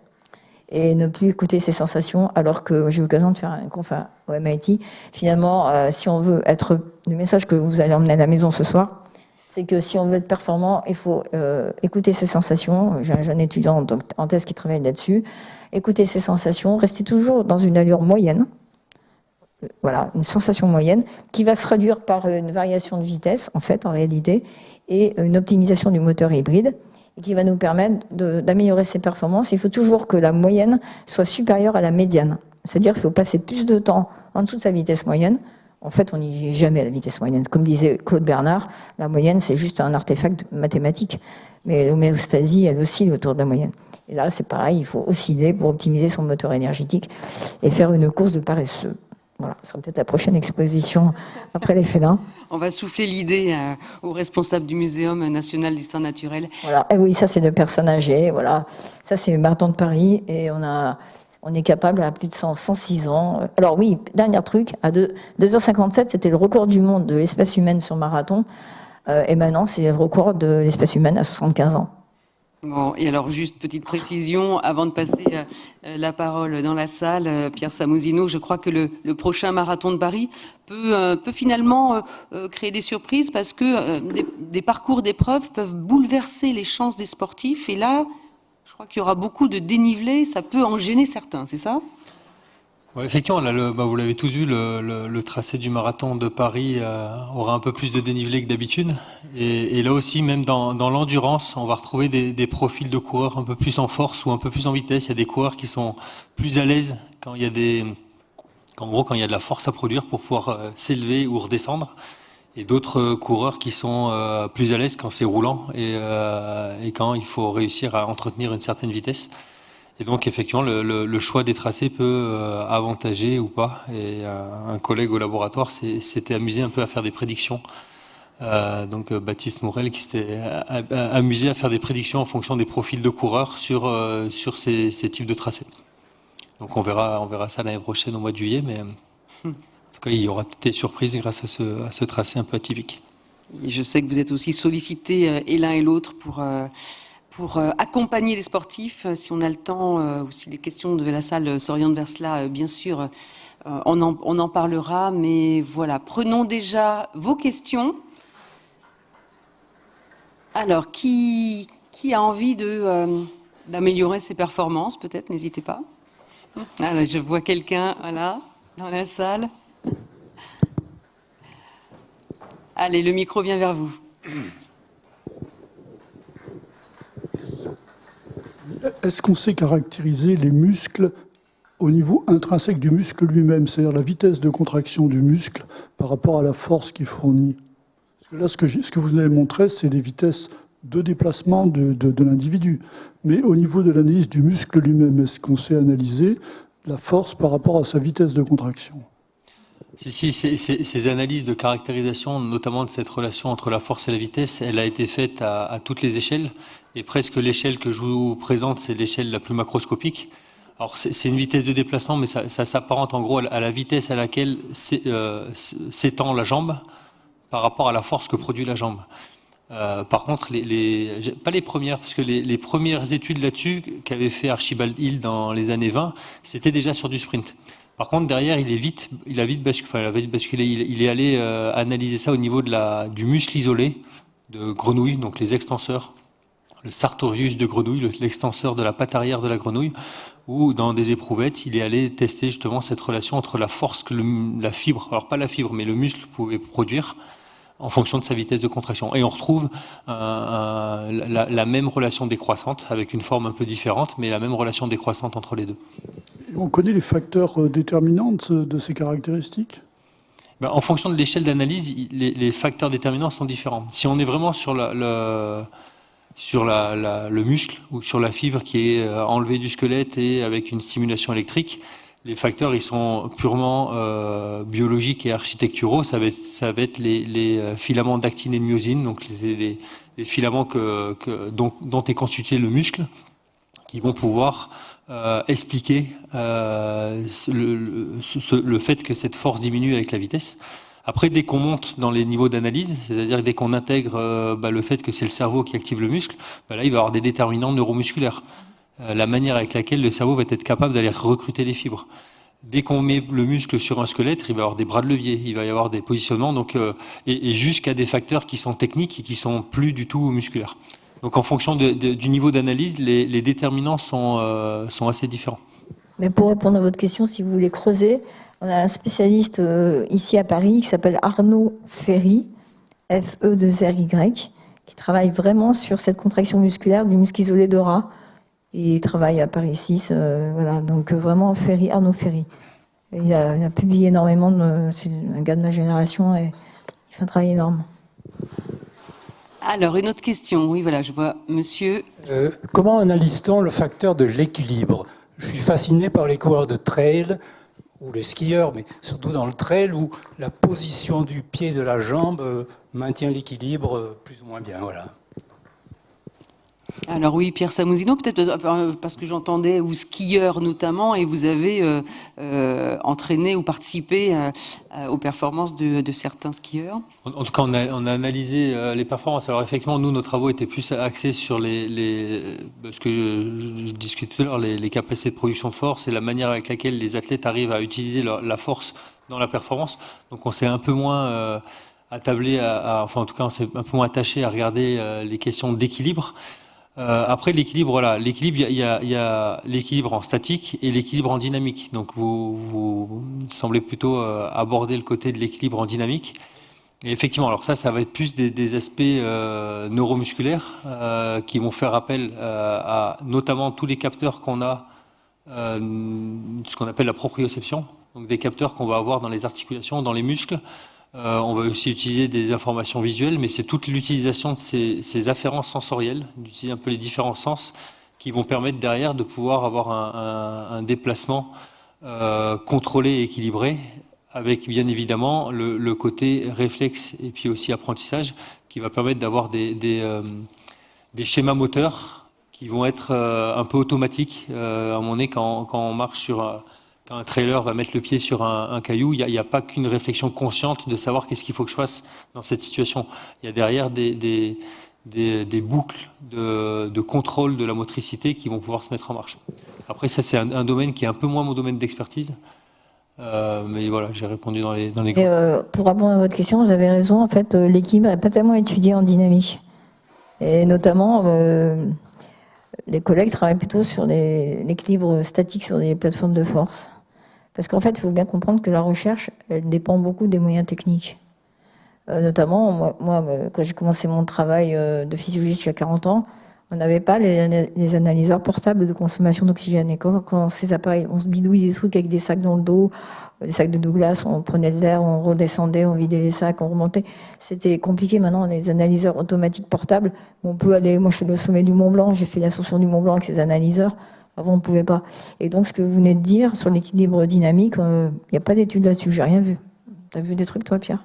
et ne plus écouter ses sensations, alors que j'ai eu l'occasion de faire une conf au MIT. Finalement, si on veut être... Le message que vous allez emmener à la maison ce soir, c'est que si on veut être performant, il faut écouter ses sensations. J'ai un jeune étudiant en thèse qui travaille là-dessus. Écouter ses sensations, rester toujours dans une allure moyenne. Voilà, une sensation moyenne, qui va se traduire par une variation de vitesse, en réalité, et une optimisation du moteur hybride, et qui va nous permettre d'améliorer ses performances. Il faut toujours que la moyenne soit supérieure à la médiane. C'est-à-dire qu'il faut passer plus de temps en dessous de sa vitesse moyenne En fait, on n'y est jamais à la vitesse moyenne. Comme disait Claude Bernard, la moyenne, c'est juste un artefact mathématique. Mais l'homéostasie, elle oscille autour de la moyenne. Et là, c'est pareil, il faut osciller pour optimiser son moteur énergétique et faire une course de paresseux. Voilà, ce sera peut-être la prochaine exposition après les félins. On va souffler l'idée au responsable du Muséum national d'histoire naturelle. Voilà. Et oui, ça, c'est le personne âgée. Voilà. Ça, c'est le marathon de Paris. Et on est capable à plus de 106 ans. Alors oui, dernier truc, à 2h57, c'était le record du monde de l'espèce humaine sur marathon. Et maintenant, c'est le record de l'espèce humaine à 75 ans. Bon, et alors juste petite précision, avant de passer la parole dans la salle, Pierre Samosino, je crois que le prochain marathon de Paris peut finalement créer des surprises parce que des parcours d'épreuves peuvent bouleverser les chances des sportifs. Et là, je crois qu'il y aura beaucoup de dénivelé, ça peut en gêner certains, c'est ça ? Ouais, effectivement, là, vous l'avez tous vu, le tracé du marathon de Paris aura un peu plus de dénivelé que d'habitude. Et là aussi, même dans l'endurance, on va retrouver des profils de coureurs un peu plus en force ou un peu plus en vitesse. Il y a des coureurs qui sont plus à l'aise quand il y a quand il y a de la force à produire pour pouvoir s'élever ou redescendre. Et d'autres coureurs qui sont plus à l'aise quand c'est roulant et quand il faut réussir à entretenir une certaine vitesse. Et donc, effectivement, le choix des tracés peut avantager ou pas. Et un collègue au laboratoire s'était amusé un peu à faire des prédictions. Donc, Baptiste Mourel qui s'était amusé à faire des prédictions en fonction des profils de coureurs sur ces types de tracés. Donc, on verra ça l'année prochaine au mois de juillet. Mais en tout cas, il y aura des surprises grâce à ce tracé un peu atypique. Et je sais que vous êtes aussi sollicités et l'un et l'autre pour accompagner les sportifs, si on a le temps, ou si les questions de la salle s'orientent vers cela, bien sûr, on en parlera. Mais voilà, prenons déjà vos questions. Alors, qui a envie d'améliorer ses performances, peut-être, n'hésitez pas. Alors, je vois quelqu'un, voilà, dans la salle. Allez, le micro vient vers vous. Est-ce qu'on sait caractériser les muscles au niveau intrinsèque du muscle lui-même, c'est-à-dire la vitesse de contraction du muscle par rapport à la force qu'il fournit? Parce que là, ce que vous avez montré, c'est les vitesses de déplacement de l'individu. Mais au niveau de l'analyse du muscle lui-même, est-ce qu'on sait analyser la force par rapport à sa vitesse de contraction? Si, ces analyses de caractérisation, notamment de cette relation entre la force et la vitesse, elle a été faite à toutes les échelles. Et presque l'échelle que je vous présente, c'est l'échelle la plus macroscopique. Alors c'est une vitesse de déplacement, mais ça s'apparente en gros à la vitesse à laquelle s'étend la jambe par rapport à la force que produit la jambe. Par contre, pas les premières, parce que les premières études là-dessus qu'avait fait Archibald Hill dans les années 20, c'était déjà sur du sprint. Par contre, derrière, il a vite basculé. Il est allé analyser ça au niveau du muscle isolé de grenouille, donc les extenseurs, le sartorius de grenouille, l'extenseur de la patte arrière de la grenouille, où dans des éprouvettes, il est allé tester justement cette relation entre la force que la fibre, alors pas la fibre, mais le muscle pouvait produire en fonction de sa vitesse de contraction. Et on retrouve la même relation décroissante, avec une forme un peu différente, mais la même relation décroissante entre les deux. Et on connaît les facteurs déterminants de ces caractéristiques? En fonction de l'échelle d'analyse, les facteurs déterminants sont différents. Si on est vraiment sur le muscle ou sur la fibre qui est enlevée du squelette et avec une stimulation électrique, les facteurs ils sont purement biologiques et architecturaux. Ça va être les filaments d'actine et de myosine, donc les filaments dont est constitué le muscle, qui vont pouvoir expliquer le fait que cette force diminue avec la vitesse. Après, dès qu'on monte dans les niveaux d'analyse, c'est-à-dire dès qu'on intègre le fait que c'est le cerveau qui active le muscle, là, il va y avoir des déterminants neuromusculaires. La manière avec laquelle le cerveau va être capable d'aller recruter les fibres. Dès qu'on met le muscle sur un squelette, il va y avoir des bras de levier, il va y avoir des positionnements, donc, et jusqu'à des facteurs qui sont techniques et qui sont plus du tout musculaires. Donc en fonction du niveau d'analyse, les déterminants sont assez différents. Mais pour répondre à votre question, si vous voulez creuser, on a un spécialiste ici à Paris qui s'appelle Arnaud Ferry, F-E-2-R-Y, qui travaille vraiment sur cette contraction musculaire du muscle isolé de rat. Et il travaille à Paris 6, voilà. Donc vraiment Arnaud Ferry. Il a publié énormément, c'est un gars de ma génération et il fait un travail énorme. Alors, une autre question. Oui, voilà, je vois monsieur. Comment analyse-t-on le facteur de l'équilibre? Je suis fasciné par les coureurs de trail ou les skieurs, mais surtout dans le trail où la position du pied et de la jambe maintient l'équilibre plus ou moins bien. Voilà. Alors oui, Pierre Samousino, peut-être parce que j'entendais, ou skieur notamment, et vous avez entraîné ou participé aux performances de certains skieurs. En tout cas, on a analysé les performances. Alors effectivement, nous, nos travaux étaient plus axés sur ce que je discutais tout à l'heure, les capacités de production de force et la manière avec laquelle les athlètes arrivent à utiliser la force dans la performance. Donc on s'est un peu moins attablé enfin en tout cas, on s'est un peu moins attaché à regarder les questions d'équilibre. Après l'équilibre, voilà, l'équilibre, il y a l'équilibre en statique et l'équilibre en dynamique. Donc vous semblez plutôt aborder le côté de l'équilibre en dynamique. Et effectivement, alors ça va être plus des aspects neuromusculaires qui vont faire appel à notamment tous les capteurs qu'on a, ce qu'on appelle la proprioception, donc des capteurs qu'on va avoir dans les articulations, dans les muscles. On va aussi utiliser des informations visuelles, mais c'est toute l'utilisation de ces afférences sensorielles, d'utiliser un peu les différents sens qui vont permettre derrière de pouvoir avoir un déplacement contrôlé et équilibré, avec bien évidemment le côté réflexe et puis aussi apprentissage qui va permettre d'avoir des schémas moteurs qui vont être un peu automatiques. À un moment donné, quand on marche quand un trailer va mettre le pied sur un caillou, il n'y a pas qu'une réflexion consciente de savoir qu'est-ce qu'il faut que je fasse dans cette situation. Il y a derrière des boucles de contrôle de la motricité qui vont pouvoir se mettre en marche. Après, ça, c'est un domaine qui est un peu moins mon domaine d'expertise. Mais voilà, j'ai répondu dans les Pour répondre à votre question, vous avez raison. En fait, l'équilibre n'est pas tellement étudié en dynamique. Et notamment, les collègues travaillent plutôt sur l'équilibre statique sur des plateformes de force. Parce qu'en fait, il faut bien comprendre que la recherche, elle dépend beaucoup des moyens techniques. Notamment, moi, quand j'ai commencé mon travail de physiologiste il y a 40 ans, on n'avait pas les analyseurs portables de consommation d'oxygène. Et quand ces appareils, on se bidouille des trucs avec des sacs dans le dos, des sacs de Douglas, on prenait de l'air, on redescendait, on vidait les sacs, on remontait. C'était compliqué. Maintenant, les analyseurs automatiques portables, on peut aller, moi je suis au sommet du Mont Blanc, j'ai fait l'ascension du Mont Blanc avec ces analyseurs. Avant, on ne pouvait pas. Et donc, ce que vous venez de dire sur l'équilibre dynamique, il n'y a pas d'études là-dessus, j'ai rien vu. Tu as vu des trucs, toi, Pierre?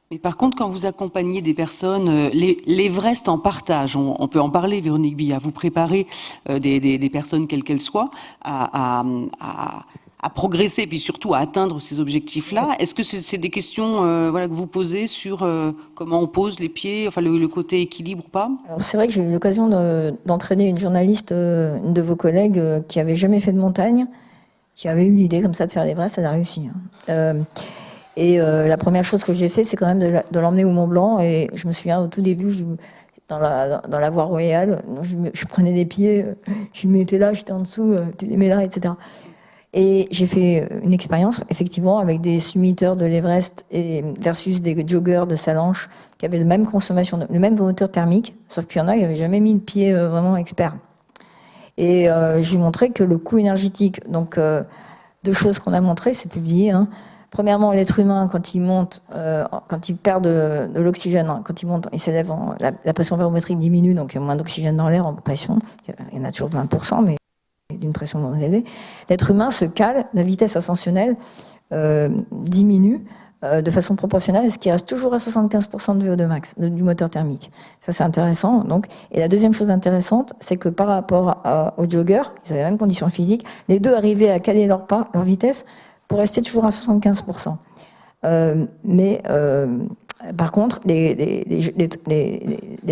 Mais par contre, quand vous accompagnez des personnes, l'Everest en partage, on peut en parler, Véronique Billard, vous préparez des personnes, quelles qu'elles soient, à progresser, puis surtout à atteindre ces objectifs-là. Est-ce que c'est des questions que vous posez sur comment on pose les pieds, enfin le côté équilibre ou pas? Alors, c'est vrai que j'ai eu l'occasion d'entraîner une journaliste, une de vos collègues, qui n'avait jamais fait de montagne, qui avait eu l'idée comme ça de faire l'Everest, elle a réussi. La première chose que j'ai fait, c'est quand même de l'emmener au Mont Blanc. Et je me souviens, au tout début, dans la voie royale, je prenais des pieds, je me mettais là, j'étais en dessous, tu les mets là, etc. Et j'ai fait une expérience, effectivement, avec des summiteurs de l'Everest versus des joggers de Salanches qui avaient la même consommation, le même moteur thermique, sauf qu'il y en a qui n'avaient jamais mis de pied vraiment expert. Et j'ai montré que le coût énergétique, donc deux choses qu'on a montrées, c'est publié, hein. Premièrement, l'être humain, quand il monte, quand il perd de l'oxygène, hein, quand il monte, il s'élève, la pression barométrique diminue, donc il y a moins d'oxygène dans l'air en pression. Il y en a toujours 20%, mais d'une pression moins élevée. L'être humain se cale, la vitesse ascensionnelle diminue de façon proportionnelle, et ce qui reste toujours à 75% de VO2 max, du moteur thermique. Ça, c'est intéressant. Donc. Et la deuxième chose intéressante, c'est que par rapport aux joggers, ils avaient la même condition physique, les deux arrivaient à caler leur pas, leur vitesse, pour rester toujours à 75%. Par contre, les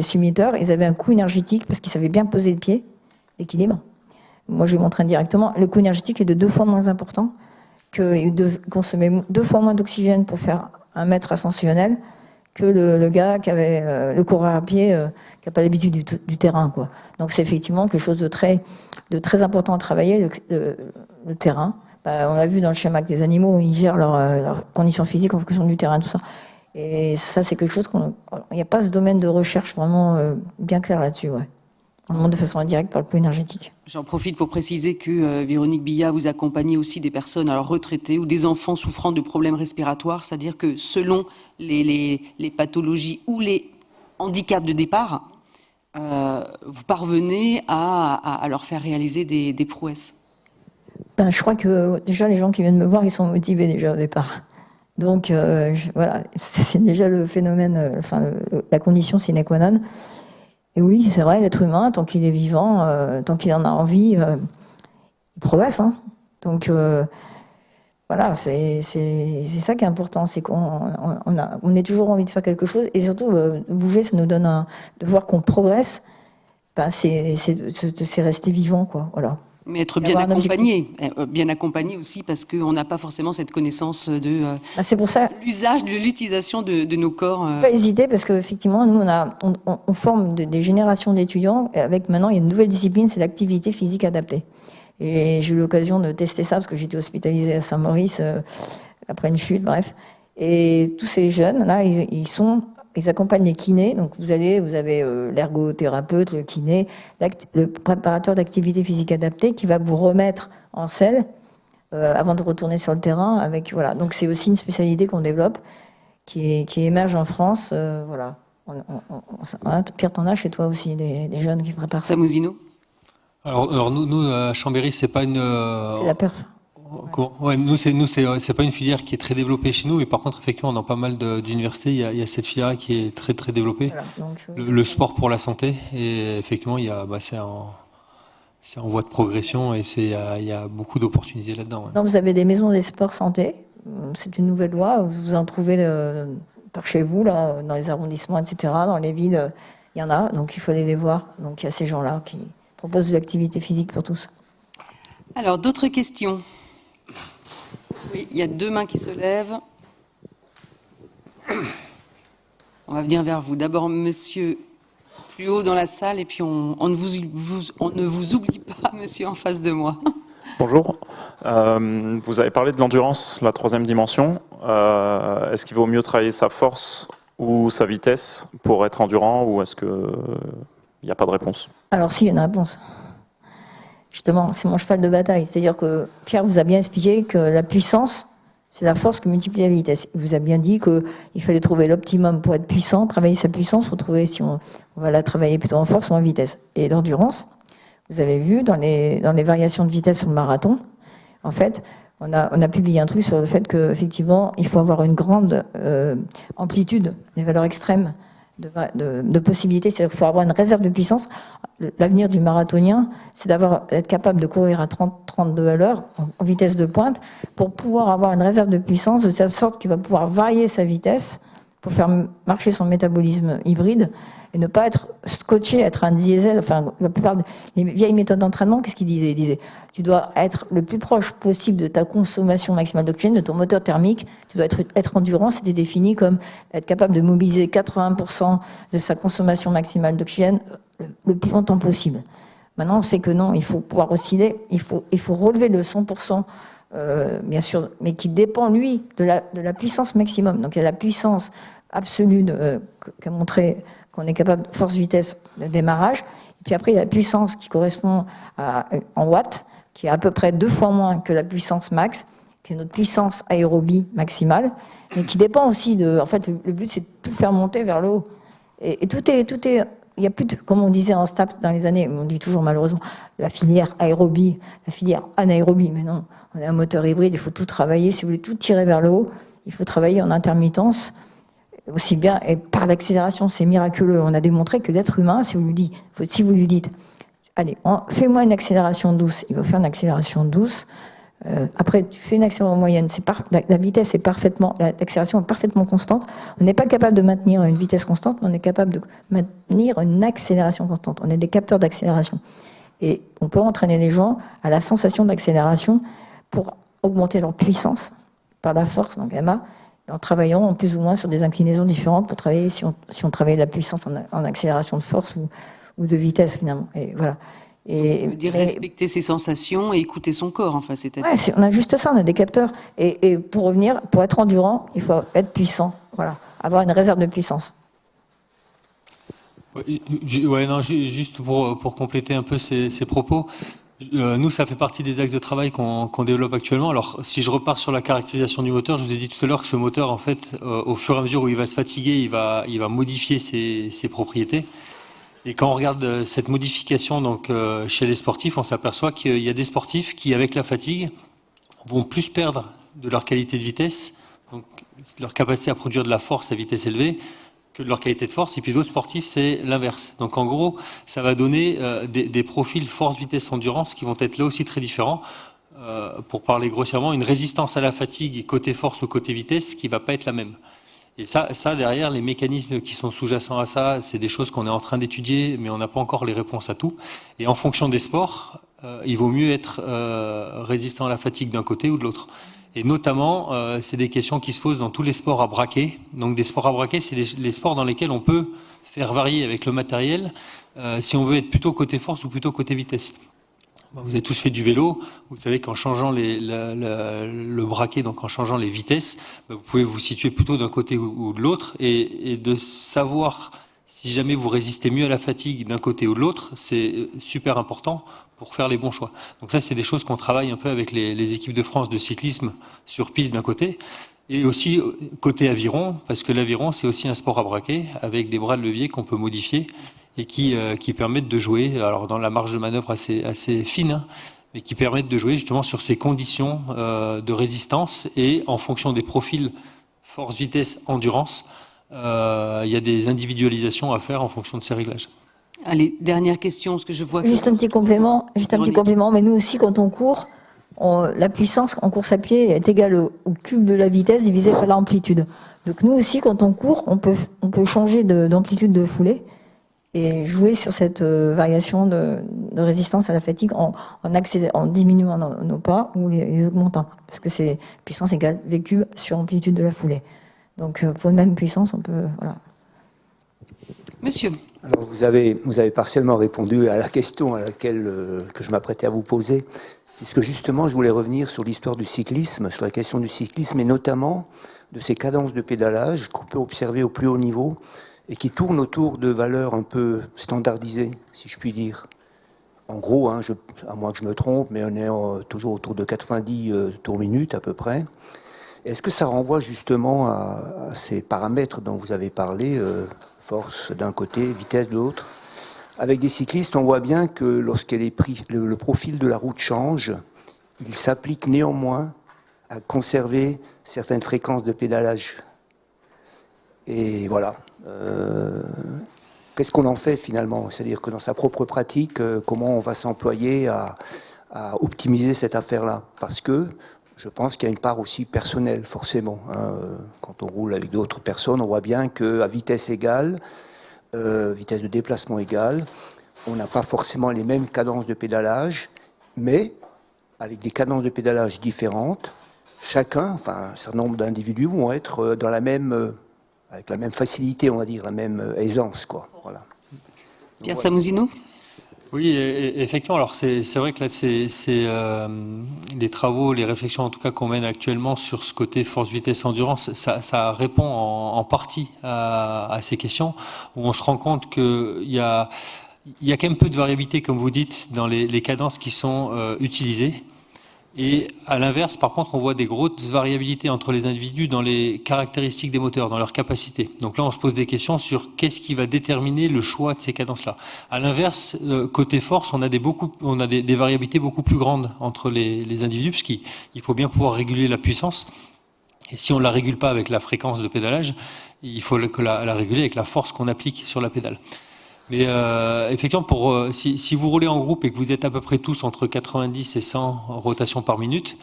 summiteurs, ils avaient un coût énergétique parce qu'ils savaient bien poser le pied, l'équilibre. Moi, je vais montrer indirectement. Le coût énergétique est de 2 fois moins important, de consommer 2 fois moins d'oxygène pour faire un mètre ascensionnel que le gars qui avait le coureur à pied qui n'a pas l'habitude du terrain, quoi. Donc c'est effectivement quelque chose de très important à travailler, le terrain. On l'a vu dans le schéma avec des animaux, ils gèrent leurs conditions physiques en fonction du terrain, tout ça. Et ça, c'est quelque chose il n'y a pas ce domaine de recherche vraiment bien clair là-dessus, ouais. On le montre de façon indirecte par le coût énergétique. J'en profite pour préciser que Véronique Billat, vous accompagnez aussi des personnes alors retraitées ou des enfants souffrant de problèmes respiratoires, c'est-à-dire que selon les pathologies ou les handicaps de départ, vous parvenez à leur faire réaliser des prouesses. Ben, je crois que déjà les gens qui viennent me voir, ils sont motivés déjà au départ. Donc voilà, c'est déjà le phénomène, la condition sine qua non. Et oui, c'est vrai, l'être humain, tant qu'il est vivant, tant qu'il en a envie, il progresse. Hein. Donc voilà, c'est ça qui est important, c'est qu'on ait toujours envie de faire quelque chose, et surtout bouger, ça nous donne de voir qu'on progresse. Ben, c'est rester vivant, quoi. Voilà. Mais être bien accompagné aussi, parce qu'on n'a pas forcément cette connaissance de c'est pour ça l'usage, de l'utilisation de nos corps. Pas hésiter, parce qu'effectivement, nous, on forme des générations d'étudiants, et avec maintenant, il y a une nouvelle discipline, c'est l'activité physique adaptée. Et j'ai eu l'occasion de tester ça, parce que j'étais hospitalisée à Saint-Maurice, après une chute, bref. Et tous ces jeunes-là, ils accompagnent les kinés. Donc vous avez l'ergothérapeute, le kiné, le préparateur d'activité physique adaptée qui va vous remettre en selle avant de retourner sur le terrain. Voilà. Donc c'est aussi une spécialité qu'on développe, qui émerge en France. Voilà. Pierre, t'en as chez toi aussi des jeunes qui préparent ça. Samousino. Alors nous à Chambéry, c'est pas une. C'est la perf. Ouais, nous c'est pas une filière qui est très développée chez nous, mais par contre effectivement dans pas mal d'universités il y a cette filière qui est très très développée. Voilà, donc, le sport pour la santé, et effectivement c'est en voie de progression, et il y a beaucoup d'opportunités là-dedans. Ouais. Donc vous avez des maisons des sports santé, c'est une nouvelle loi, vous en trouvez par chez vous là, dans les arrondissements, etc. Dans les villes, il y en a, donc il faut aller les voir. Donc il y a ces gens-là qui proposent de l'activité physique pour tous. Alors d'autres questions? Oui, il y a 2 mains qui se lèvent. On va venir vers vous. D'abord, monsieur plus haut dans la salle, et puis on ne vous oublie pas, monsieur en face de moi. Bonjour. Vous avez parlé de l'endurance, la 3e dimension. Est-ce qu'il vaut mieux travailler sa force ou sa vitesse pour être endurant, ou est-ce qu'il n'y a pas de réponse? Alors si, il y a une réponse. Justement, c'est mon cheval de bataille. C'est-à-dire que Pierre vous a bien expliqué que la puissance, c'est la force qui multiplie la vitesse. Il vous a bien dit qu'il fallait trouver l'optimum pour être puissant, travailler sa puissance, pour trouver si on va la travailler plutôt en force ou en vitesse. Et l'endurance, vous avez vu dans les variations de vitesse sur le marathon, en fait, on a publié un truc sur le fait qu'effectivement, il faut avoir une grande amplitude, des valeurs extrêmes de possibilités, c'est-à-dire qu'il faut avoir une réserve de puissance. L'avenir du marathonien, c'est d'être capable de courir à 30-32 à l'heure en vitesse de pointe pour pouvoir avoir une réserve de puissance de telle sorte qu'il va pouvoir varier sa vitesse pour faire marcher son métabolisme hybride et ne pas être scotché, être un diesel. Enfin, la plupart des vieilles méthodes d'entraînement, qu'est-ce qu'ils disaient? Ils disaient, tu dois être le plus proche possible de ta consommation maximale d'oxygène, de ton moteur thermique. Tu dois être endurant. C'était défini comme être capable de mobiliser 80% de sa consommation maximale d'oxygène le plus longtemps possible. Maintenant, on sait que non, il faut pouvoir osciller, il faut relever le 100%, bien sûr, mais qui dépend, lui, de la puissance maximum. Donc, il y a la puissance absolue qu'a montré qu'on est capable de force-vitesse de démarrage. Et puis après, il y a la puissance qui correspond en watts, qui est à peu près 2 fois moins que la puissance max, qui est notre puissance aérobie maximale, mais qui dépend aussi de... En fait, le but, c'est de tout faire monter vers le haut. Et tout est... Il n'y a plus de... Comme on disait en STAPS dans les années, on dit toujours malheureusement, la filière aérobie, la filière anaérobie. Mais non, on est un moteur hybride, il faut tout travailler. Si vous voulez tout tirer vers le haut, il faut travailler en intermittence, aussi bien, et par l'accélération, c'est miraculeux. On a démontré que l'être humain, si vous lui dites, allez, fais-moi une accélération douce, il va faire une accélération douce. Après, tu fais une accélération moyenne, la vitesse est l'accélération est parfaitement constante. On n'est pas capable de maintenir une vitesse constante, mais on est capable de maintenir une accélération constante. On est des capteurs d'accélération. Et on peut entraîner les gens à la sensation d'accélération pour augmenter leur puissance par la force, donc MA, en travaillant en plus ou moins sur des inclinaisons différentes pour travailler, si on travaille la puissance en accélération de force ou de vitesse finalement. Et voilà. Ça veut dire respecter ses sensations et écouter son corps. Enfin, on a juste ça, on a des capteurs. Et pour revenir, pour être endurant, il faut être puissant. Voilà, avoir une réserve de puissance. Juste pour compléter un peu ces propos, nous, ça fait partie des axes de travail qu'on développe actuellement. Alors, si je repars sur la caractérisation du moteur, je vous ai dit tout à l'heure que ce moteur, en fait, au fur et à mesure où il va se fatiguer, il va modifier ses propriétés. Et quand on regarde cette modification donc chez les sportifs, on s'aperçoit qu'il y a des sportifs qui, avec la fatigue, vont plus perdre de leur qualité de vitesse, donc leur capacité à produire de la force à vitesse élevée, que de leur qualité de force. Et puis d'autres sportifs, c'est l'inverse. Donc en gros, ça va donner des profils force, vitesse, endurance qui vont être là aussi très différents. Pour parler grossièrement, une résistance à la fatigue côté force ou côté vitesse qui va pas être la même. Et ça, derrière, les mécanismes qui sont sous-jacents à ça, c'est des choses qu'on est en train d'étudier, mais on n'a pas encore les réponses à tout. Et en fonction des sports, il vaut mieux être résistant à la fatigue d'un côté ou de l'autre. Et notamment, c'est des questions qui se posent dans tous les sports à braquer. Donc des sports à braquer, c'est les sports dans lesquels on peut faire varier avec le matériel si on veut être plutôt côté force ou plutôt côté vitesse. Vous avez tous fait du vélo, vous savez qu'en changeant le braquet, donc en changeant les vitesses, vous pouvez vous situer plutôt d'un côté ou de l'autre, et de savoir si jamais vous résistez mieux à la fatigue d'un côté ou de l'autre, c'est super important pour faire les bons choix. Donc ça, c'est des choses qu'on travaille un peu avec les équipes de France de cyclisme sur piste d'un côté, et aussi côté aviron, parce que l'aviron, c'est aussi un sport à braquer, avec des bras de levier qu'on peut modifier, et qui permettent de jouer, alors dans la marge de manœuvre assez fine, hein, mais qui permettent de jouer justement sur ces conditions de résistance, et en fonction des profils force, vitesse, endurance, il y a des individualisations à faire en fonction de ces réglages. Allez, dernière question, parce que je vois que... Juste un petit complément, mais nous aussi, quand on court, la puissance en course à pied est égale au cube de la vitesse divisé par l'amplitude. Donc nous aussi, quand on court, on peut changer d'amplitude de foulée et jouer sur cette variation de résistance à la fatigue en diminuant nos pas ou les augmentant, parce que c'est puissance égale V cube sur amplitude de la foulée. Donc pour une même puissance, on peut... Voilà. Monsieur. Alors vous avez partiellement répondu à la question à laquelle que je m'apprêtais à vous poser, puisque justement je voulais revenir sur l'histoire du cyclisme, sur la question du cyclisme, et notamment de ces cadences de pédalage qu'on peut observer au plus haut niveau, et qui tournent autour de valeurs un peu standardisées, si je puis dire. En gros, à moins que je me trompe, mais on est toujours autour de 90 tours minutes à peu près. Est-ce que ça renvoie justement à ces paramètres dont vous avez parlé, force d'un côté, vitesse de l'autre? Avec des cyclistes, on voit bien que le profil de la route change, il s'applique néanmoins à conserver certaines fréquences de pédalage. Et voilà. Qu'est-ce qu'on en fait finalement? C'est-à-dire que dans sa propre pratique, comment on va s'employer à optimiser cette affaire-là? Parce que je pense qu'il y a une part aussi personnelle, forcément. Quand on roule avec d'autres personnes, on voit bien qu'à vitesse égale, vitesse de déplacement égale, on n'a pas forcément les mêmes cadences de pédalage, mais avec des cadences de pédalage différentes, un certain nombre d'individus vont être avec la même facilité, on va dire, la même aisance, quoi. Voilà. Pierre Samousino. Oui, effectivement. Alors c'est vrai que là, c'est les travaux, les réflexions en tout cas qu'on mène actuellement sur ce côté force, vitesse, endurance, ça répond en partie à ces questions, où on se rend compte qu'il y a quand même peu de variabilité, comme vous dites, dans les cadences qui sont utilisées. Et à l'inverse, par contre, on voit des grosses variabilités entre les individus dans les caractéristiques des moteurs, dans leur capacité. Donc là, on se pose des questions sur qu'est-ce qui va déterminer le choix de ces cadences-là. À l'inverse, côté force, on a des variabilités beaucoup plus grandes entre les individus, parce qu'il faut bien pouvoir réguler la puissance. Et si on ne la régule pas avec la fréquence de pédalage, il faut la réguler avec la force qu'on applique sur la pédale. Mais effectivement, si vous roulez en groupe et que vous êtes à peu près tous entre 90 et 100 rotations par minute,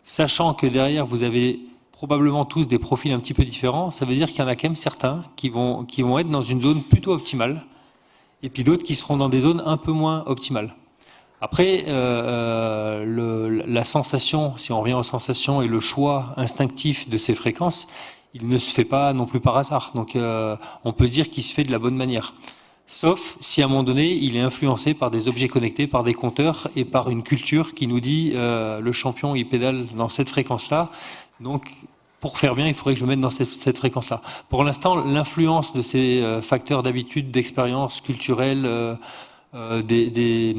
sachant que derrière vous avez probablement tous des profils un petit peu différents, ça veut dire qu'il y en a quand même certains qui vont être dans une zone plutôt optimale, et puis d'autres qui seront dans des zones un peu moins optimales. Après, la sensation, si on revient aux sensations et le choix instinctif de ces fréquences, il ne se fait pas non plus par hasard. Donc on peut se dire qu'il se fait de la bonne manière. Sauf si à un moment donné, il est influencé par des objets connectés, par des compteurs et par une culture qui nous dit le champion, il pédale dans cette fréquence-là. Donc, pour faire bien, il faudrait que je me mette dans cette fréquence-là. Pour l'instant, l'influence de ces facteurs d'habitude, d'expérience culturelle, des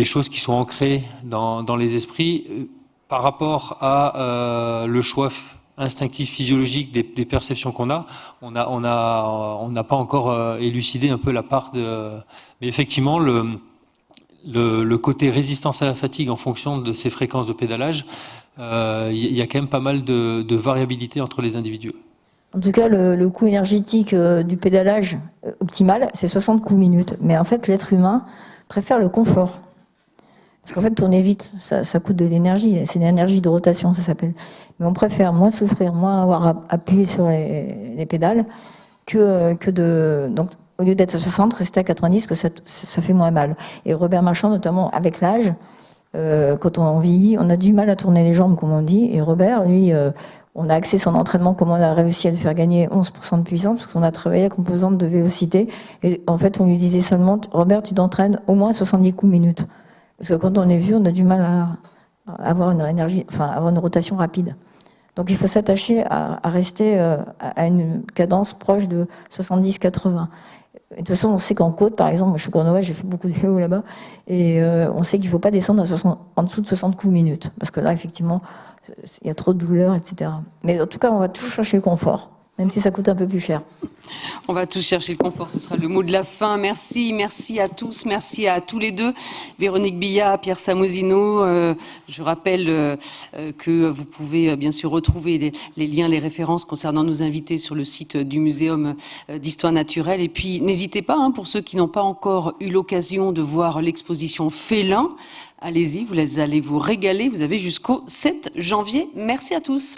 choses qui sont ancrées dans les esprits, par rapport à le choix instinctif, physiologique des perceptions qu'on a, on n'a pas encore élucidé un peu la part de... Mais effectivement, le côté résistance à la fatigue en fonction de ces fréquences de pédalage, il y a quand même pas mal de variabilité entre les individus. En tout cas, le coût énergétique du pédalage optimal, c'est 60 coups minutes. Mais en fait, l'être humain préfère le confort. Parce qu'en fait, tourner vite, ça coûte de l'énergie. C'est l'énergie de rotation, ça s'appelle. Mais on préfère moins souffrir, moins avoir appuyé sur les pédales que de... Donc, au lieu d'être à 60, rester à 90, parce que ça fait moins mal. Et Robert Marchand, notamment avec l'âge, quand on vieillit, on a du mal à tourner les jambes, comme on dit. Et Robert, lui, on a axé son entraînement, comment on a réussi à le faire gagner 11% de puissance, parce qu'on a travaillé la composante de vélocité. Et en fait, on lui disait seulement, Robert, tu t'entraînes au moins 70 coups minutes. Parce que quand on est vieux, on a du mal à avoir une énergie, enfin, avoir une rotation rapide. Donc il faut s'attacher à rester à une cadence proche de 70-80. De toute façon, on sait qu'en côte, par exemple, moi je suis grenobloise, j'ai fait beaucoup de vélo là-bas, et on sait qu'il ne faut pas descendre en dessous de 60 coups minutes, parce que là, effectivement, il y a trop de douleur, etc. Mais en tout cas, on va toujours chercher le confort, même si ça coûte un peu plus cher. On va tous chercher le confort, ce sera le mot de la fin. Merci à tous, merci à tous les deux. Véronique Billat, Pierre Samozino, je rappelle que vous pouvez bien sûr retrouver les liens, les références concernant nos invités sur le site du Muséum d'Histoire Naturelle. Et puis n'hésitez pas, pour ceux qui n'ont pas encore eu l'occasion de voir l'exposition Félin, allez-y, vous allez vous régaler, vous avez jusqu'au 7 janvier. Merci à tous.